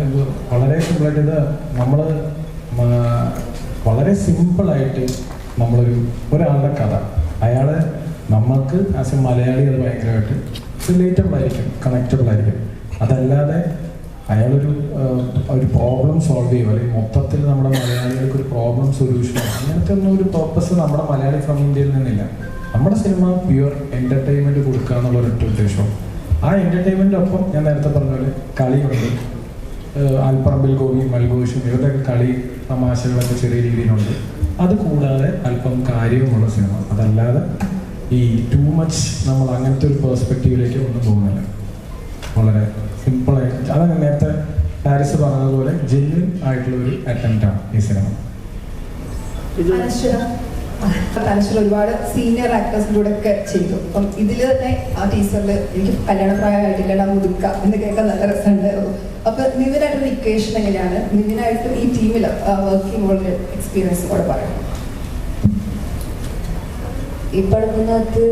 വളരെ സിമ്പിളായിട്ട് ഇത് നമ്മൾ വളരെ സിമ്പിളായിട്ട് ഒരാളുടെ കഥ അയാൾ നമ്മൾക്ക് ആസ് എ മലയാളി അത് ഭയങ്കരമായിട്ട് റിലേറ്റബിൾ ആയിരിക്കും, കണക്റ്റബിൾ ആയിരിക്കും. അതല്ലാതെ അയാളൊരു പ്രോബ്ലം സോൾവ് ചെയ്യുമോ അല്ലെങ്കിൽ മൊത്തത്തിൽ നമ്മുടെ മലയാളികൾക്ക് ഒരു പ്രോബ്ലം സൊല്യൂഷൻ അങ്ങനത്തെ ഒന്നും ഒരു പർപ്പസ് നമ്മുടെ മലയാളി ഫ്രം ഇന്ത്യയിൽ നിന്നില്ല. നമ്മുടെ സിനിമ പ്യുവർ എൻ്റർടൈൻമെൻറ്റ് കൊടുക്കുക എന്നുള്ള ഒരൊറ്റ ഉദ്ദേശവും. ആ എൻ്റർടൈൻമെൻറ്റിനൊപ്പം ഞാൻ നേരത്തെ പറഞ്ഞ പോലെ കളിയുണ്ട്. ആൽപ്പറമ്പിൽ ഗോപി, മൽഘോഷും ഇവരുടെയൊക്കെ കളി തമാശകളൊക്കെ ചെറിയ രീതിയിലുണ്ട്. അത് കൂടാതെ അല്പം കാര്യവുമുള്ള സിനിമ. അതല്ലാതെ ഈ ടൂ മച്ച് നമ്മൾ അങ്ങനത്തെ ഒരു പെർസ്പെക്റ്റീവിലേക്ക് ഒന്നും പോകുന്നില്ല. വളരെ സിമ്പിളായിട്ട് അതാണ് നേരത്തെ പാരിസ് പറഞ്ഞതുപോലെ ജെന്യൂൻ ആയിട്ടുള്ള ഒരു അറ്റംപ്റ്റാണ് ഈ സിനിമ. അനശ്വര ഒരുപാട് സീനിയർ ആക്ടേഴ്സിൻ്റെ കൂടെ ഒക്കെ ചെയ്തു. അപ്പം ഇതിൽ തന്നെ ആ ടീച്ചറിൽ എനിക്ക് കല്യാണപ്രായമായിട്ടില്ല മുതുക്ക എന്ന് കേൾക്കാൻ നല്ല രസമുണ്ടായിരുന്നു. അപ്പൊ നിവിനായിട്ടൊരു ഇക്വേഷൻ എങ്ങനെയാണ് നിവിനായിട്ടും ഈ ടീമിൽ വർക്കിംഗ് ഉള്ള എക്സ്പീരിയൻസ് കൂടെ പറയാം. ഈ പടത്തിനകത്ത്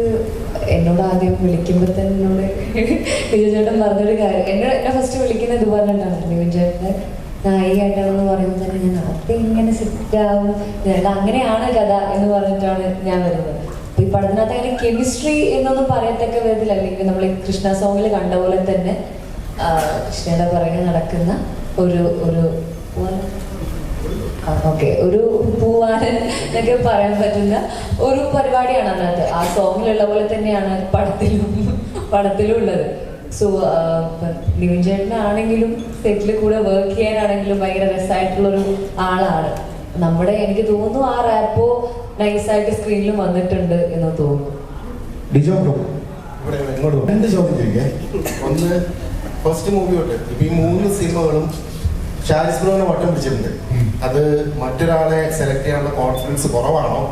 എന്നോട് ആദ്യം വിളിക്കുമ്പോൾ തന്നെ എന്നോട് നിവിൻ ചേട്ടൻ പറഞ്ഞൊരു കാര്യം, എന്നെ ഫസ്റ്റ് വിളിക്കുന്നത് ഇത് പറഞ്ഞിട്ടാണ്. നിവിൻ ചേട്ടൻ്റെ നായികയായിട്ടാണെന്ന് പറയുമ്പോൾ തന്നെ ഞാൻ അതെങ്ങനെ സെറ്റാവും, അങ്ങനെയാണ് കഥ എന്ന് പറഞ്ഞിട്ടാണ് ഞാൻ വരുന്നത്. അപ്പൊ ഈ പടത്തിനകത്ത് അങ്ങനെ കെമിസ്ട്രി എന്നൊന്നും പറയത്തക്ക വിധത്തിൽ, അല്ലെങ്കിൽ നമ്മൾ ഈ കൃഷ്ണ സോങ്ങിൽ കണ്ട പോലെ തന്നെ കൃഷ്ണയുടെ പുറകെ നടക്കുന്ന ഒരു പൂവാനൻ എന്നൊക്കെ പറയാൻ പറ്റുന്ന ഒരു പരിപാടിയാണ് അതിനകത്ത്. ആ സോങ്ങിലുള്ള പോലെ തന്നെയാണ് പടത്തിലും ഉള്ളത്. സോ നിവിൻ ചേട്ടനാണെങ്കിലും സെറ്റിൽ കൂടെ വർക്ക് ചെയ്യാനാണെങ്കിലും ഭയങ്കര രസമായിട്ടുള്ളൊരു ആളാണ്. നമ്മുടെ എനിക്ക് തോന്നുന്നു ആ റാപ്പോ നൈസായിട്ട് സ്ക്രീനിൽ വന്നിട്ടുണ്ട് എന്ന് തോന്നുന്നു. രണ്ട് ചോദ്യം ചോദിക്കാം. ഒന്ന്, ഫസ്റ്റ് മൂവി തൊട്ട് ഇപ്പൊ ഈ 3 സിനിമകളും ഷാരിസ് ബ്രോനെ വട്ടം പിടിച്ചിട്ടുണ്ട്. അത് മറ്റൊരാളെ സെലക്ട് ചെയ്യാനുള്ള കോൺഫിഡൻസ് കുറവാണോ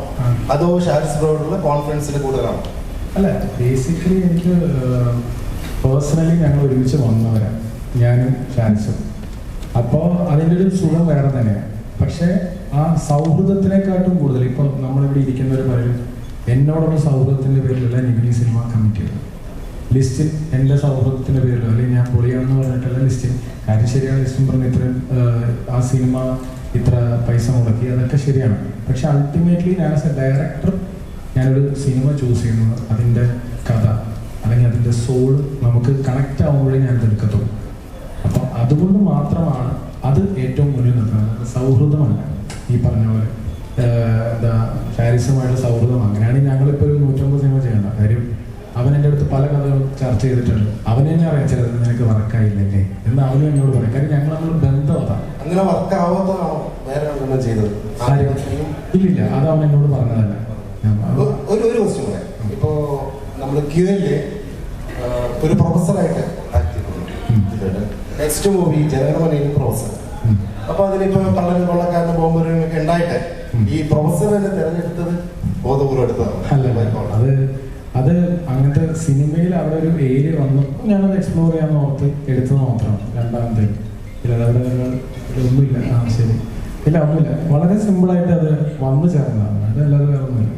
അതോ ഷാരിസ് ബ്രോയോടുള്ള കോൺഫിഡൻസിന് കൂടുതലാണോ? അല്ല, ബേസിക്കലി എനിക്ക് പേഴ്സണലി ഞങ്ങൾ ഒരുമിച്ച് വന്നവരാണ്, ഞാനും ഷാരിസും. അപ്പോൾ അതിൻ്റെ ഒരു സുഖം വേറെ തന്നെയാണ്. പക്ഷേ ആ സൗഹൃദത്തിനെക്കാട്ടും കൂടുതൽ ഇപ്പോൾ നമ്മളിവിടെ ഇരിക്കുന്നവർ പറയും എന്നോടുള്ള സൗഹൃദത്തിൻ്റെ പേരിലല്ല നിവിൻ സിനിമ കമ്മിറ്റ് ചെയ്തത്. ലിസ്റ്റിൽ എൻ്റെ സൗഹൃദത്തിൻ്റെ പേരിലോ അല്ലെങ്കിൽ ഞാൻ പൊളിയാണെന്ന് പറഞ്ഞിട്ടല്ല ലിസ്റ്റിൽ. കാര്യം ശരിയാണ്, ലിസ്റ്റും പറഞ്ഞ് ഇത്രയും ആ സിനിമ ഇത്ര പൈസ മുടക്കി, അതൊക്കെ ശരിയാണ്. പക്ഷെ അൾട്ടിമേറ്റ്ലി ഞാൻ ആസ് എ ഡയറക്ടർ ഞാനൊരു സിനിമ ചൂസ് ചെയ്യുന്നത് അതിൻ്റെ കഥ അല്ലെങ്കിൽ അതിൻ്റെ സോൾ നമുക്ക് കണക്റ്റ് ആകുമ്പോഴേ ഞാനത് എടുക്കത്തുള്ളൂ. അപ്പം അതുകൊണ്ട് മാത്രമാണ് അത് ഏറ്റവും മുന്നിൽ നിൽക്കുന്നത്. സൗഹൃദമല്ല ഈ പറഞ്ഞ പോലെ ഷാരിസുമായിട്ട് സൗഹൃദം. അങ്ങനെയാണെങ്കിൽ ഞങ്ങളിപ്പോൾ ഒരു 150 സിനിമ ചെയ്യണ്ട കാര്യം. അവൻ എൻ്റെ അടുത്ത് പല കഥകളും ചർച്ച ചെയ്തിട്ടുണ്ട്. അവനെന്നെ അറിയാം ചിലത് നിനക്ക് വർക്കായില്ലേ എന്ന് അവനും എന്നോട് പറയും. കാര്യം ഞങ്ങൾ നമ്മൾ ബന്ധം അതാണ്. അങ്ങനെ വർക്കാവാത്തതാണോ വേറെ ഒന്നും ചെയ്തത്? ഇല്ലില്ല, അത് അവൻ എന്നോട് പറഞ്ഞതല്ല. ഒരു ക്വസ്റ്റ്യൻ പറയാം. ഇപ്പോ നമ്മൾ ക്യൂനില് ഒരു പ്രൊഫസറായിട്ട് ആക്ട് ചെയ്തിട്ടുണ്ട്. നെക്സ്റ്റ് മൂവി ജനഗണമനയിൽ പ്രൊഫസർ. അപ്പൊ അതിലിപ്പോ കള്ളനും കൊള്ളക്കാരന് ബോംബരും ഒക്കെ ഉണ്ടായിട്ട് ഈ പ്രൊഫസറിനെ തെരഞ്ഞെടുത്തത് ബോധപൂർവ്വം എടുത്തതാണ്. അത് അങ്ങനത്തെ സിനിമയിൽ അവിടെ ഒരു ഏരിയ വന്നു ഞാനത് എക്സ്പ്ലോർ ചെയ്യാമെന്ന് ഓർത്ത് എടുത്തത് മാത്രമാണ്. രണ്ടാമത്തെ ഇല്ല, അതവിടെ ഒന്നുമില്ല. ശരി, ഇല്ല ഒന്നുമില്ല. വളരെ സിമ്പിളായിട്ട് അത് വന്നു ചേർന്നതാണ്. അതല്ലാതെ വേറെ ഒന്നുമില്ല.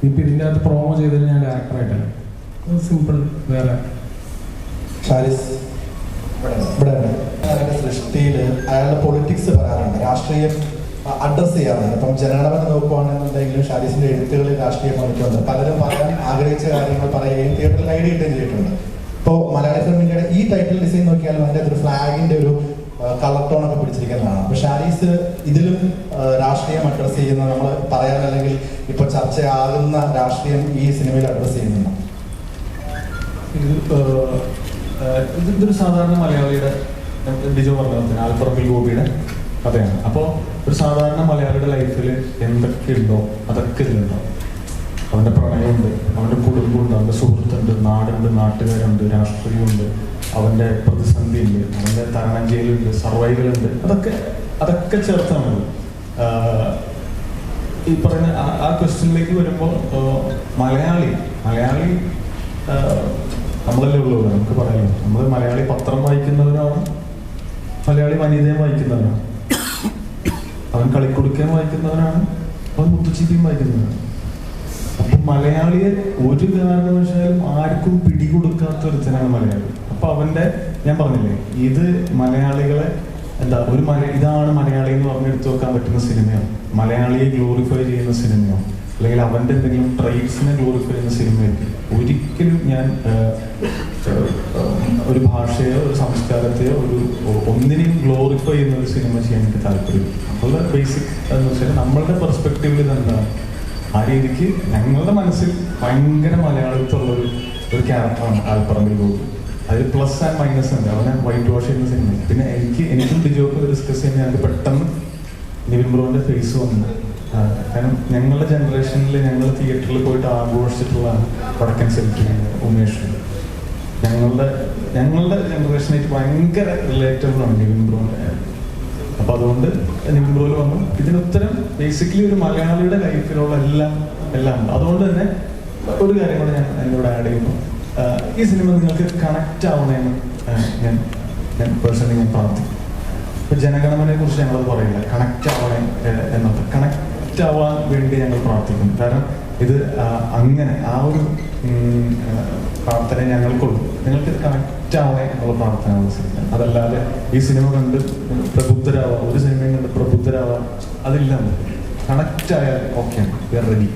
ഇപ്പം ഇതിൻ്റെ അകത്ത് പ്രോമോ ചെയ്തത് ഞാൻ ഡയറക്ടറായിട്ടല്ല, സിമ്പിൾ. വേറെ ഷാരിസ് ഇവിടെ സൃഷ്ടിയിൽ അയാളുടെ പൊളിറ്റിക്സ് പറയാറുണ്ട്, രാഷ്ട്രീയം അഡ്രസ് ചെയ്യാറുണ്ട്. ഇപ്പം ജനഗണമന നോക്കുകയാണെന്നുണ്ടെങ്കിലും ഷാരിസിന്റെ എഴുത്തുകളിൽ രാഷ്ട്രീയം വന്നിട്ടുണ്ട്. പലരും പറയാൻ ആഗ്രഹിച്ച കാര്യങ്ങൾ പറയുകയും തിയേറ്ററിൽ ഐഡിയ ഇട്ടുകയും ചെയ്തിട്ടുണ്ട്. ഇപ്പോൾ മലയാള ഫിലിം ഇന്ത്യയുടെ ഈ ടൈറ്റിൽ ഡിസൈൻ നോക്കിയാലും അതിൻ്റെ ഒരു ഫ്ലാഗിന്റെ ഒരു കളർ ടോൺ ഒക്കെ പിടിച്ചിരിക്കുന്നതാണ്. അപ്പോൾ ഷാരിസ് ഇതിലും രാഷ്ട്രീയം അഡ്രസ് ചെയ്യുന്ന, നമ്മൾ പറയാൻ അല്ലെങ്കിൽ ഇപ്പോൾ ചർച്ചയാകുന്ന രാഷ്ട്രീയം ഈ സിനിമയിൽ അഡ്രസ് ചെയ്യുന്നുണ്ട്. ഇതൊരു സാധാരണ മലയാളിയുടെ, ഡിജോ പറഞ്ഞ ആൽപ്പറമ്പിൽ ഗോപിയുടെ കഥയാണ്. അപ്പോൾ ഒരു സാധാരണ മലയാളിയുടെ ലൈഫിൽ എന്തൊക്കെയുണ്ടോ അതൊക്കെ ഇതിലുണ്ടോ. അവൻ്റെ പ്രണയമുണ്ട്, അവൻ്റെ കുടുംബമുണ്ട്, അവൻ്റെ സുഹൃത്തുണ്ട്, നാടുണ്ട്, നാട്ടുകാരുണ്ട്, രാഷ്ട്രീയമുണ്ട്, അവൻ്റെ പ്രതിസന്ധിയുണ്ട്, അവൻ്റെ തരണം ചെയ്യലുണ്ട്, സർവൈവലുണ്ട്. അതൊക്കെ ചേർത്താണ് ഈ പറയുന്ന ആ ക്വസ്റ്റ്യനിലേക്ക് വരുമ്പോൾ മലയാളി നമ്മളല്ലേ ഉള്ളൂ, നമുക്ക് പറയാം. നമ്മൾ മലയാളി പത്രം വായിക്കുന്നവരാണ്, മലയാളി വനിതയും വായിക്കുന്നവരാണ്, അവൻ കളിക്കുടുക്കയും വായിക്കുന്നവനാണ്, അവൻ മുത്തുച്ചിപ്പിയും വായിക്കുന്നവനാണ്. അപ്പം മലയാളിയെ ഒരു കാരണവശാലും ആർക്കും പിടികൊടുക്കാത്ത ഒരുത്തനാണ് മലയാളി. അപ്പം അവൻ്റെ ഞാൻ പറഞ്ഞില്ലേ, ഇത് മലയാളികളെ എന്താ ഇതാണ് മലയാളി എന്ന് പറഞ്ഞെടുത്ത് വെക്കാൻ പറ്റുന്ന സിനിമയോ, മലയാളിയെ ഗ്ലോറിഫൈ ചെയ്യുന്ന സിനിമയോ, അല്ലെങ്കിൽ അവൻ്റെ എന്തെങ്കിലും ട്രൈബ്സിനെ ഗ്ലോറിഫൈ ചെയ്യുന്ന സിനിമയായിരിക്കും. ഒരിക്കലും ഞാൻ ഒരു ഭാഷയോ ഒരു സംസ്കാരത്തെയോ ഒന്നിനെയും ഗ്ലോറിഫൈ ചെയ്യുന്ന ഒരു സിനിമ ചെയ്യാൻ എനിക്ക് താല്പര്യം. അപ്പോൾ ബേസിക് എന്ന് വെച്ചാൽ നമ്മളുടെ പെർസ്പെക്റ്റീവിൽ ഇതെന്താണ്, ആ രീതിക്ക് ഞങ്ങളുടെ മനസ്സിൽ ഭയങ്കര മലയാളത്തുള്ളൊരു ക്യാരക്ടറാണ് ആൽപ്പറമ്പിൽ ഗോപി. അതിൽ പ്ലസ് ആൻഡ് മൈനസ് ഉണ്ട്. അവനെ വൈറ്റ് വാഷ് ചെയ്യുന്ന സിനിമ. പിന്നെ എനിക്കും ഡിജോക്ക് ഡിസ്കസ് ചെയ്യുന്ന ഞങ്ങൾക്ക് പെട്ടെന്ന് നിവിൻ ബ്രോന്റെ ഫേസ് വന്നു. കാരണം ഞങ്ങളുടെ ജനറേഷനിൽ ഞങ്ങൾ തിയേറ്ററിൽ പോയിട്ട് ആഘോഷിച്ചിട്ടുള്ള വടക്കൻ സെൽഫി ഉമേഷ് ഞങ്ങളുടെ ജനറേഷനായിട്ട് ഭയങ്കര റിലേറ്റബിൾ ആണ് നിവിൻ ബ്രോന്റെ. അപ്പൊ അതുകൊണ്ട് നിവിൻ ബ്രോയിൽ വന്നു. ഇതിനുത്തരം ബേസിക്കലി ഒരു മലയാളിയുടെ ലൈഫിലുള്ള എല്ലാം ഉണ്ട്. അതുകൊണ്ട് തന്നെ ഒരു കാര്യം കൂടെ ഞാൻ എന്നോട് ആഡ് ചെയ്യുന്നു. ഈ സിനിമ നിങ്ങൾക്ക് കണക്റ്റ് ആവണമെന്ന് ഞാൻ പേഴ്സണലി ഞാൻ പ്രാർത്ഥിക്കും. ഇപ്പൊ ജനഗണമനെ കുറിച്ച് ഞങ്ങളത് പറയില്ല, കണക്റ്റ് ആവണേ എന്നത്. കണക്റ്റ് ആവാൻ വേണ്ടി ഞങ്ങൾ പ്രാർത്ഥിക്കും. കാരണം ഇത് അങ്ങനെ ആ ഒരു പ്രാർത്ഥന ഞങ്ങൾക്കുള്ളൂ. നിങ്ങൾക്ക് കണക്റ്റ് ആവണേ എന്നുള്ള പ്രാർത്ഥനയാണ് സിനിമ. അതല്ലാതെ ഈ സിനിമ കണ്ട് പ്രബുദ്ധരാവാം, ഒരു സിനിമയും കണ്ട് പ്രബുദ്ധരാവാം, അതില്ല. കണക്റ്റ് ആയാൽ ഓക്കെ, വി ആർ റെഡി.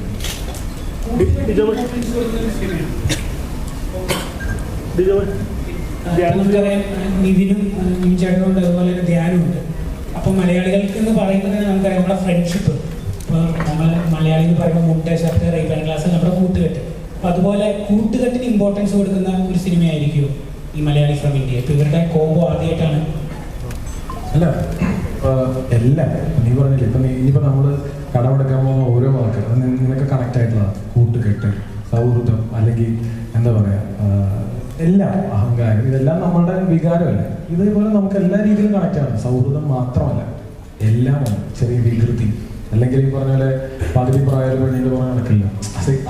നമുക്കറിയാം നിവിനും ചേട്ടനുണ്ട്, അതുപോലെ തന്നെ ധ്യാനമുണ്ട്. അപ്പോൾ മലയാളികൾക്ക് എന്ന് പറയുന്നത് നമുക്കറിയാം നമ്മുടെ ഫ്രണ്ട്ഷിപ്പ്. ഇപ്പോൾ നമ്മൾ മലയാളി എന്ന് പറയുമ്പോൾ മുട്ട ഷർട്ട് റൈബൻ ഗ്ലാസ് നമ്മുടെ കൂട്ടുകെട്ട്. അപ്പോൾ അതുപോലെ കൂട്ടുകെട്ടിന് ഇമ്പോർട്ടൻസ് കൊടുക്കുന്ന ഒരു സിനിമയായിരിക്കും ഈ മലയാളി ഫ്രം ഇന്ത്യ. ഇപ്പോൾ ഇവരുടെ കോംബോ ആദ്യമായിട്ടാണ്. അല്ല എല്ലാം നീ പറഞ്ഞില്ല. ഇനിയിപ്പോൾ നമ്മൾ കടമെടുക്കാൻ പോകുന്ന ഓരോ വാക്ക് അത് നിനക്ക് കണക്റ്റ് ആയിട്ടുള്ളതാണ്. കൂട്ടുകെട്ട്, സൗഹൃദം, അല്ലെങ്കിൽ എന്താ പറയുക, എല്ലാം അഹങ്കാരം, ഇതെല്ലാം നമ്മളുടെ വികാരമല്ല. ഇതേപോലെ നമുക്ക് എല്ലാ രീതിയിലും കണക്റ്റ് ആണ്. സൗഹൃദം മാത്രമല്ല, എല്ലാമാണ്. ചെറിയ വികൃതി അല്ലെങ്കിൽ ഈ പറഞ്ഞ പോലെ പകുതി പ്രായം പെണ്ണിൻ്റെ പുറകെ നടക്കില്ല.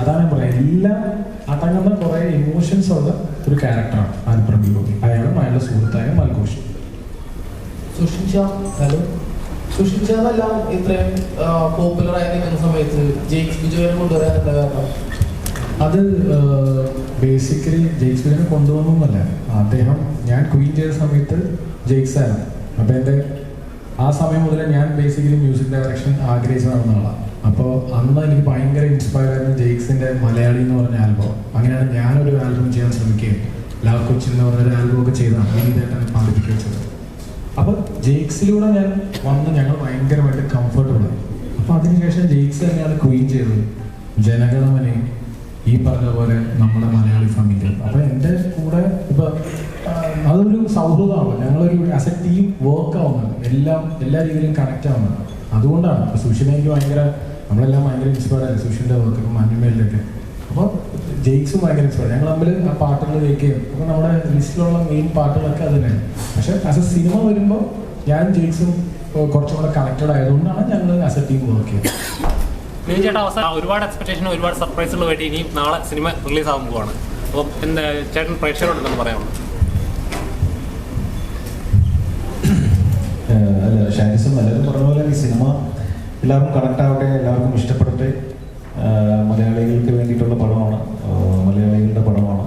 അതാണ് ഞാൻ പറയാം. എല്ലാം അടങ്ങുന്ന കുറേ ഇമോഷൻസ് ഉള്ള ഒരു ക്യാരക്ടറാണ് ആൽപ്പറമ്പിൽ ഗോപി. അയാളും അയാളുടെ സുഹൃത്തായ മൽഘോഷ്. സുഷിൻചാന്നെല്ലാം ഇത്രയും പോപ്പുലർ ആയി നിൽക്കുന്ന സമയത്ത് ജെയ്ക്സ് ബിജോയെ കൊണ്ടുവരാനുള്ള കാരണം അത് ബേസിക്കലി ജെയ്ക്സ് ബിജോയെ കൊണ്ടുവന്നൊന്നുമല്ല. അദ്ദേഹം ഞാൻ ക്വീൻ ചെയ്ത സമയത്ത് ജെയ്ക്സ് ആയിരുന്നു. അപ്പം എൻ്റെ ആ സമയം മുതൽ ഞാൻ ബേസിക്കലി മ്യൂസിക് ഡയറക്ഷൻ ആഗ്രഹിച്ച് നടന്ന ആളാണ്. അപ്പോൾ അന്ന് എനിക്ക് ഭയങ്കര ഇൻസ്പയർ ആയിരുന്നു ജെയ്ക്സിൻ്റെ മലയാളി എന്ന് പറഞ്ഞ ആൽബം. അങ്ങനെയാണ് ഞാനൊരു ആൽബം ചെയ്യാൻ ശ്രമിക്കുകയും ലാ കൊച്ചിൻ എന്ന് പറഞ്ഞൊരു ആൽബം ഒക്കെ ചെയ്താണ് ഇതായിട്ടാണ് പാടിപ്പിക്കുക വെച്ചത്. അപ്പോൾ ജെയ്ക്സിലൂടെ ഞാൻ വന്ന് ഞങ്ങൾ ഭയങ്കരമായിട്ട് കംഫർട്ടബിളായി. അപ്പോൾ അതിനുശേഷം ജെയ്ക്സ് തന്നെയാണ് ക്വീൻ ചെയ്തത്. ജനഗണമനയും ഈ പറഞ്ഞ പോലെ നമ്മുടെ മലയാളി ഫാമിലി. അപ്പോൾ എൻ്റെ കൂടെ ഇപ്പോൾ അതൊരു സൗഹൃദമാണ്. ഞങ്ങളൊരു ആസ് എ ടീം വർക്ക് ആവുന്നത്, എല്ലാ രീതിയിലും കണക്റ്റ് ആവുന്നത്. അതുകൊണ്ടാണ് ഇപ്പോൾ സുഷിനെ എനിക്ക് നമ്മളെല്ലാം ഭയങ്കര ഇൻസ്പയർഡ് ആയി സുഷിൻ്റെ വർക്ക്, ഇപ്പോൾ മഞ്ഞുമേലിലൊക്കെ. അപ്പോൾ ജെയ്ക്സും ഭയങ്കര ഇൻസ്പയർഡ്. ഞങ്ങൾ തമ്മിൽ ആ പാട്ടുകൾ കേൾക്കുകയും അപ്പോൾ നമ്മുടെ ലിസ്റ്റിലുള്ള മെയിൻ പാട്ടുകളൊക്കെ അത് തന്നെയാണ്. പക്ഷേ ആസ് എ സിനിമ വരുമ്പോൾ ഞാൻ ജെയ്ക്സും കുറച്ചും കൂടെ കണക്റ്റഡ് ആയതുകൊണ്ടാണ് ഞങ്ങൾ ആസ് എ ടീം വർക്ക് ചെയ്യുന്നത്. ചേട്ടാ അവസാനം ഒരുപാട് എക്സ്പെക്ടേഷൻ, ഒരുപാട് സർപ്രൈസുകൾ വേണ്ടി ഇനി നാളെ സിനിമ റിലീസ് ആകാൻ പോവാണ്. അപ്പം എന്താ ചേട്ടൻ പ്രേക്ഷകരോട് പറയാനുള്ളത്? അല്ല, ഷാരിസും എല്ലാവരും പറഞ്ഞ പോലെ ഈ സിനിമ എല്ലാവർക്കും കണക്റ്റ് ആവട്ടെ, എല്ലാവർക്കും ഇഷ്ടപ്പെടട്ടെ. മലയാളികൾക്ക് വേണ്ടിയിട്ടുള്ള പടമാണ്, മലയാളികളുടെ പടമാണ്.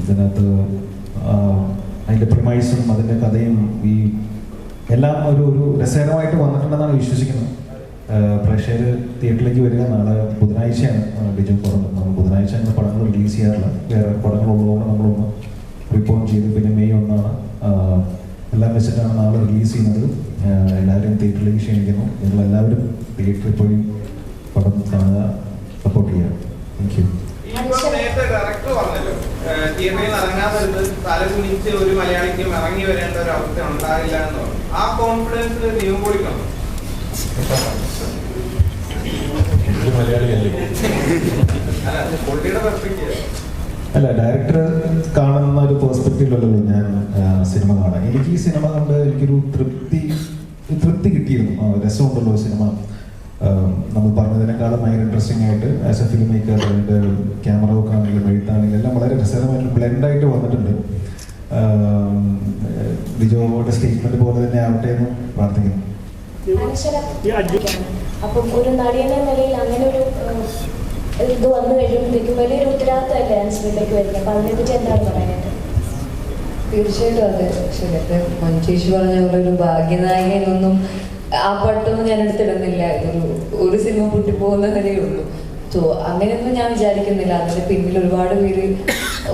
ഇതിനകത്ത് അതിൻ്റെ പ്രിമൈസും അതിൻ്റെ കഥയും ഈ എല്ലാം ഒരു രസകരമായിട്ട് വന്നിട്ടുണ്ടെന്നാണ് വിശ്വസിക്കുന്നത്. പ്രേക്ഷകർ തിയേറ്ററിലേക്ക് വരിക. നാളെ ബുധനാഴ്ചയാണ് ഡിജോ പറഞ്ഞത്. നമ്മൾ ബുധനാഴ്ച അങ്ങനെ പടങ്ങൾ റിലീസ് ചെയ്യാറില്ല. വേറെ പടങ്ങളുള്ളതുകൊണ്ട് നമ്മളൊന്ന് റിപ്പോർട്ട് ചെയ്ത് പിന്നെ മെയ് 1 എല്ലാം വെച്ചിട്ടാണ് നാളെ റിലീസ് ചെയ്യുന്നത്. എല്ലാവരും തിയേറ്ററിലേക്ക് ക്ഷണിക്കുന്നു. നിങ്ങളെല്ലാവരും തിയേറ്ററിൽ പോയി പടം കാണുക, സപ്പോർട്ട് ചെയ്യുക. Thank you. നേരത്തെ ഡയറക്ടർ പറഞ്ഞല്ലോ, തിയേറ്ററിൽ ഇറങ്ങാതെ തല കുനിച്ച് ഒരു മലയാളിക്കും ഇറങ്ങി വരേണ്ട ഒരു അവസ്ഥ ഉണ്ടാവില്ല എന്ന് പറഞ്ഞു. ആ കോൺഫിഡൻസ് നിയമം കൊടുക്കണം. അല്ല, ഡയറക്ടർ കാണുന്ന ഒരു പെർസ്പെക്റ്റീവിലല്ലോ ഞാൻ സിനിമ കാണാൻ. എനിക്ക് ഈ സിനിമ കണ്ട് എനിക്കൊരു തൃപ്തി കിട്ടിയിരുന്നു. രസമുണ്ടല്ലോ സിനിമ. നമ്മൾ പറഞ്ഞതിനേക്കാളും ഭയങ്കര ഇൻട്രസ്റ്റിംഗ് ആയിട്ട് ആസ് എ ഫിലിം മേക്കർ അതിൻ്റെ ക്യാമറ വർക്ക് ആണെങ്കിലും എഴുത്താണെങ്കിലും എല്ലാം വളരെ രസകരമായിട്ട് ബ്ലെൻഡായിട്ട് വന്നിട്ടുണ്ട്. ഡിജോയുടെ സ്റ്റേറ്റ്മെന്റ് പോലെ തന്നെ ആവട്ടെ എന്ന് പ്രാർത്ഥിക്കുന്നു. അപ്പം ഒരു നടിയെന്ന നിലയിൽ അങ്ങനെ ഒരു ഇത് വന്നു കഴിയുമ്പോഴത്തേക്കും വലിയൊരു ഉത്തരവാദിത്തമല്ലേ ആൻസറിലേക്ക് വരുന്നത്. അപ്പം അതിനെപ്പറ്റി എന്താണ് പറയാനായിട്ട്? തീർച്ചയായിട്ടും അതെ. ശരി, മഞ്ജേഷ് പറഞ്ഞ പോലെ ഒരു ഭാഗ്യനായകനൊന്നും ആ പട്ടൊന്നും ഞാൻ എടുത്തിടുന്നില്ല. ഒരു സിനിമ പൊട്ടിപ്പോകുന്ന വരെയേ ഉള്ളൂ. സോ അങ്ങനെയൊന്നും ഞാൻ വിചാരിക്കുന്നില്ല. അതിന് പിന്നിൽ ഒരുപാട് പേര്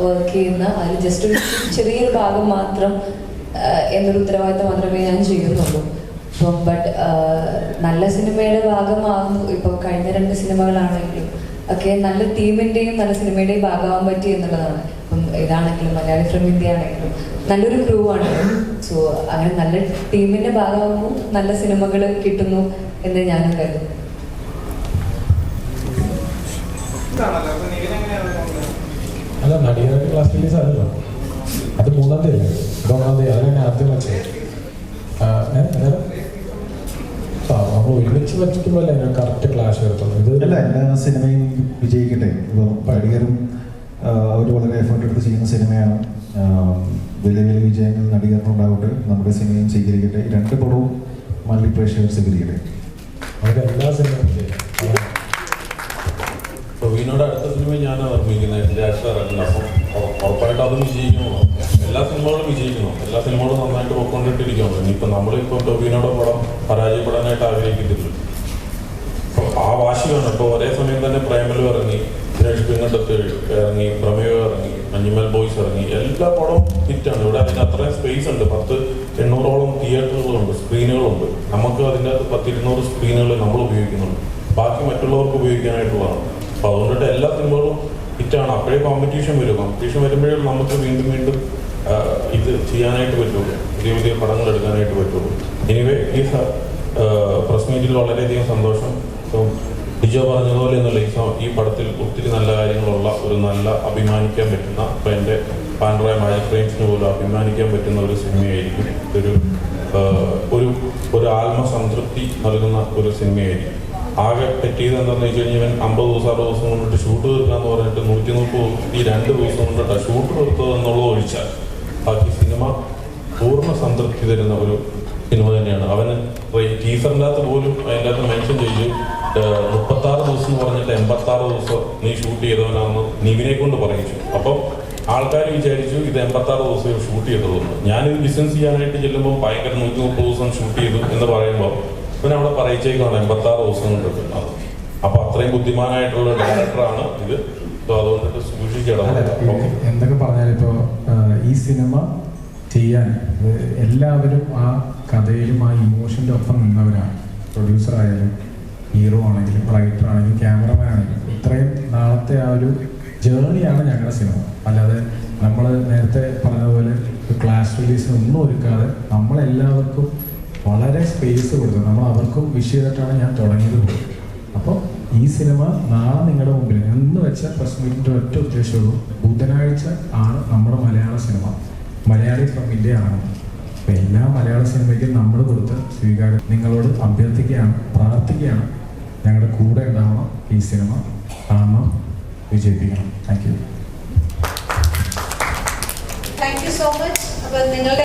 വർക്ക് ചെയ്യുന്ന, അതിൽ ജസ്റ്റ് ഒരു ചെറിയൊരു ഭാഗം മാത്രം എന്നൊരു ഉത്തരവാദിത്തം മാത്രമേ ഞാൻ ചെയ്യുന്നുള്ളൂ. ഇപ്പം ബട്ട് നല്ല സിനിമയുടെ ഭാഗമാകുന്നു. ഇപ്പം കഴിഞ്ഞ 2 സിനിമകളാണെങ്കിലും ഒക്കെ നല്ല ടീമിൻ്റെയും നല്ല സിനിമയുടെയും ഭാഗമാകാൻ പറ്റി എന്നുള്ളതാണ്. ഇപ്പം ഇതാണെങ്കിലും മലയാളി ഫ്രം ഇന്ത്യ ആണെങ്കിലും നല്ലൊരു ക്രൂ ആണ്. സോ അങ്ങനെ നല്ല ടീമിൻ്റെ ഭാഗമാകുമ്പോൾ നല്ല സിനിമകൾ കിട്ടുന്നു എന്ന് ഞാനും കരുതുന്നു. അല്ല, നടികരുടെ ക്ലാസ് റിലീസ് ആണല്ലോ. അത് 3-ാം തീയതി അല്ലേ? 1-ാം തീയതി. അത് തന്നെ ആദ്യം വെച്ചത്. നമ്മൾ ഒരുമിച്ച് വെച്ചിട്ടുമ്പോൾ കറക്റ്റ് ക്ലാഷ് വരുത്തുള്ളൂ. ഇത് അല്ല, എല്ലാ സിനിമയും വിജയിക്കട്ടെ. ഇപ്പം നടികരും അവർ വളരെ എഫേർട്ട് എടുത്ത് ചെയ്യുന്ന സിനിമയാണ്. വലിയ വലിയ വിജയങ്ങൾ നടികറിനുണ്ടാവട്ടെ, നമ്മുടെ സിനിമയും സ്വീകരിക്കട്ടെ. 2 പടവും മല്ലി പ്രേക്ഷകർ സ്വീകരിക്കട്ടെ. അവരുടെ എല്ലാ സിനിമയും ടൊവിനോട് അടുത്ത സിനിമ ഞാനാണ് നിർമ്മിക്കുന്നത്, രാഷ്ട്രീയ. അപ്പം ഉറപ്പായിട്ട് അതും വിജയിക്കണമല്ലോ. എല്ലാ സിനിമകളും വിജയിക്കണം. എല്ലാ സിനിമകളും നന്നായിട്ട് പോയിക്കൊണ്ടിട്ടിരിക്കണം. ഇനിയിപ്പോൾ നമ്മളിപ്പോൾ ടൊവിനോടെ പടം പരാജയപ്പെടാനായിട്ട് ആഗ്രഹിക്കത്തില്ല. അപ്പോൾ ആ വാശിയാണ്. ഇപ്പോൾ ഒരേ സമയം തന്നെ പ്രേമലു ഇറങ്ങി, സുരേഷ് പിങ്ങട്ടത്ത് ഇറങ്ങി, പ്രമേയോ ഇറങ്ങി, മഞ്ഞുമൽ ബോയ്സ് ഇറങ്ങി. എല്ലാ പടവും ഹിറ്റാണ്. ഇവിടെ അതിന് അത്രയും സ്പേസ് ഉണ്ട്. 800-ഓളം തിയേറ്ററുകളുണ്ട്, സ്ക്രീനുകളുണ്ട്. നമുക്ക് അതിൻ്റെ അകത്ത് 100-200 സ്ക്രീനുകൾ നമ്മൾ ഉപയോഗിക്കുന്നുണ്ട്. ബാക്കി മറ്റുള്ളവർക്ക് ഉപയോഗിക്കാനായിട്ടുള്ളതാണ്. അപ്പോൾ അതുകൊണ്ടിട്ട് എല്ലാ സിനിമകളും ഹിറ്റാണ്. അപ്പോഴേ കോമ്പറ്റീഷൻ വരും. കോമ്പറ്റീഷൻ വരുമ്പോഴേ നമുക്ക് വീണ്ടും വീണ്ടും ഇത് ചെയ്യാനായിട്ട് പറ്റുള്ളൂ. പുതിയ പുതിയ പടങ്ങൾ എടുക്കാനായിട്ട് പറ്റുള്ളൂ. എനിവേ, ഈ പ്രസ് മീറ്റിൽ വളരെയധികം സന്തോഷം. ഡിജോ പറഞ്ഞതുപോലെ ഒന്നുമില്ല, ഈ പടത്തിൽ ഒത്തിരി നല്ല കാര്യങ്ങളുള്ള ഒരു നല്ല അഭിമാനിക്കാൻ പറ്റുന്ന, ഇപ്പം എൻ്റെ പാൻഡ്രായ മാജിക് ഫ്രെയിംസിന് പോലും അഭിമാനിക്കാൻ പറ്റുന്ന ഒരു സിനിമയായിരിക്കും. ഒരു ആത്മസംതൃപ്തി നൽകുന്ന ഒരു സിനിമയായിരിക്കും. ആകെ പറ്റിയത് എന്താണെന്ന് വെച്ച് കഴിഞ്ഞാൽ 50 ദിവസം 60 ദിവസം കൊണ്ടിട്ട് ഷൂട്ട് തീർക്കാന്ന് പറഞ്ഞിട്ട് 132 ദിവസം കൊണ്ടിട്ടാണ് ഷൂട്ട് തീർത്തത് എന്നുള്ളത് ഒഴിച്ചാൽ ബാക്കി സിനിമ പൂർണ്ണ സംതൃപ്തി തരുന്ന ഒരു സിനിമ തന്നെയാണ്. അവന് ടീസറിൻ്റെ അകത്ത് പോലും അതിൻ്റെ അകത്ത് മെൻഷൻ ചെയ്ത് 36 ദിവസം എന്ന് പറഞ്ഞിട്ട് 86 ദിവസം നീ ഷൂട്ട് ചെയ്തവനാണെന്ന് നിവിനെ കൊണ്ട് പറയിച്ചു. അപ്പം ആൾക്കാർ വിചാരിച്ചു ഇത് 86 ദിവസം ഷൂട്ട് ചെയ്തതെന്ന്. ഞാനിത് ബിസിനസ് ചെയ്യാനായിട്ട് ചെല്ലുമ്പോൾ ഭയങ്കര 130 ദിവസം ഷൂട്ട് ചെയ്തു എന്ന് പറയുമ്പോൾ ഇവൻ അവിടെ പറയിച്ചേക്കാണ് 86 ദിവസം കൊണ്ട് എടുക്കുന്നത്. അപ്പൊ അത്രയും ബുദ്ധിമാനായിട്ടുള്ള ഡയറക്ടറാണ് ഇത്. അതുകൊണ്ടിട്ട് സൂക്ഷിക്കണം. എന്തൊക്കെ പറഞ്ഞാലും ഇപ്പോൾ ഈ സിനിമ ചെയ്യാൻ എല്ലാവരും ആ കഥയിലും ആ ഇമോഷൻ്റെ ഒപ്പം നിന്നവരാണ്. പ്രൊഡ്യൂസർ ആയാലും, ഹീറോ ആണെങ്കിലും, റൈറ്റർ ആണെങ്കിലും, ക്യാമറമാൻ ആണെങ്കിലും, ഇത്രയും നാളത്തെ ആ ഒരു ജേർണിയാണ് ഞങ്ങളുടെ സിനിമ. അല്ലാതെ നമ്മൾ നേരത്തെ പറഞ്ഞതുപോലെ ക്ലാസ് റിലീസിന് ഒന്നും ഒരുക്കാതെ നമ്മളെല്ലാവർക്കും വളരെ സ്പേസ് കൊടുത്തു. നമ്മൾ അവർക്കും വിഷ് ചെയ്തിട്ടാണ് ഞാൻ തുടങ്ങിയത് പോലും. അപ്പോൾ ഈ സിനിമ നാളെ നിങ്ങളുടെ മുമ്പിൽ എന്ന് വെച്ച പ്രസ് മീറ്റിൻ്റെ ഒറ്റ ഉദ്ദേശമുള്ളൂ, ബുധനാഴ്ച ആണ് നമ്മുടെ മലയാള സിനിമ മലയാളി ഫ്രം ഇന്ത്യ ആണ്. അപ്പോൾ എല്ലാ മലയാള സിനിമയ്ക്കും നമ്മൾ കൊടുത്ത സ്വീകാര്യം നിങ്ങളോട് അഭ്യർത്ഥിക്കുകയാണ്, പ്രാർത്ഥിക്കുകയാണ്. ഞങ്ങളുടെ കൂടെ ഉണ്ടാവണം. ഈ സിനിമ കാണണം, വിജയിപ്പിക്കണം. Thank you so much. അപ്പോൾ നിങ്ങളുടെ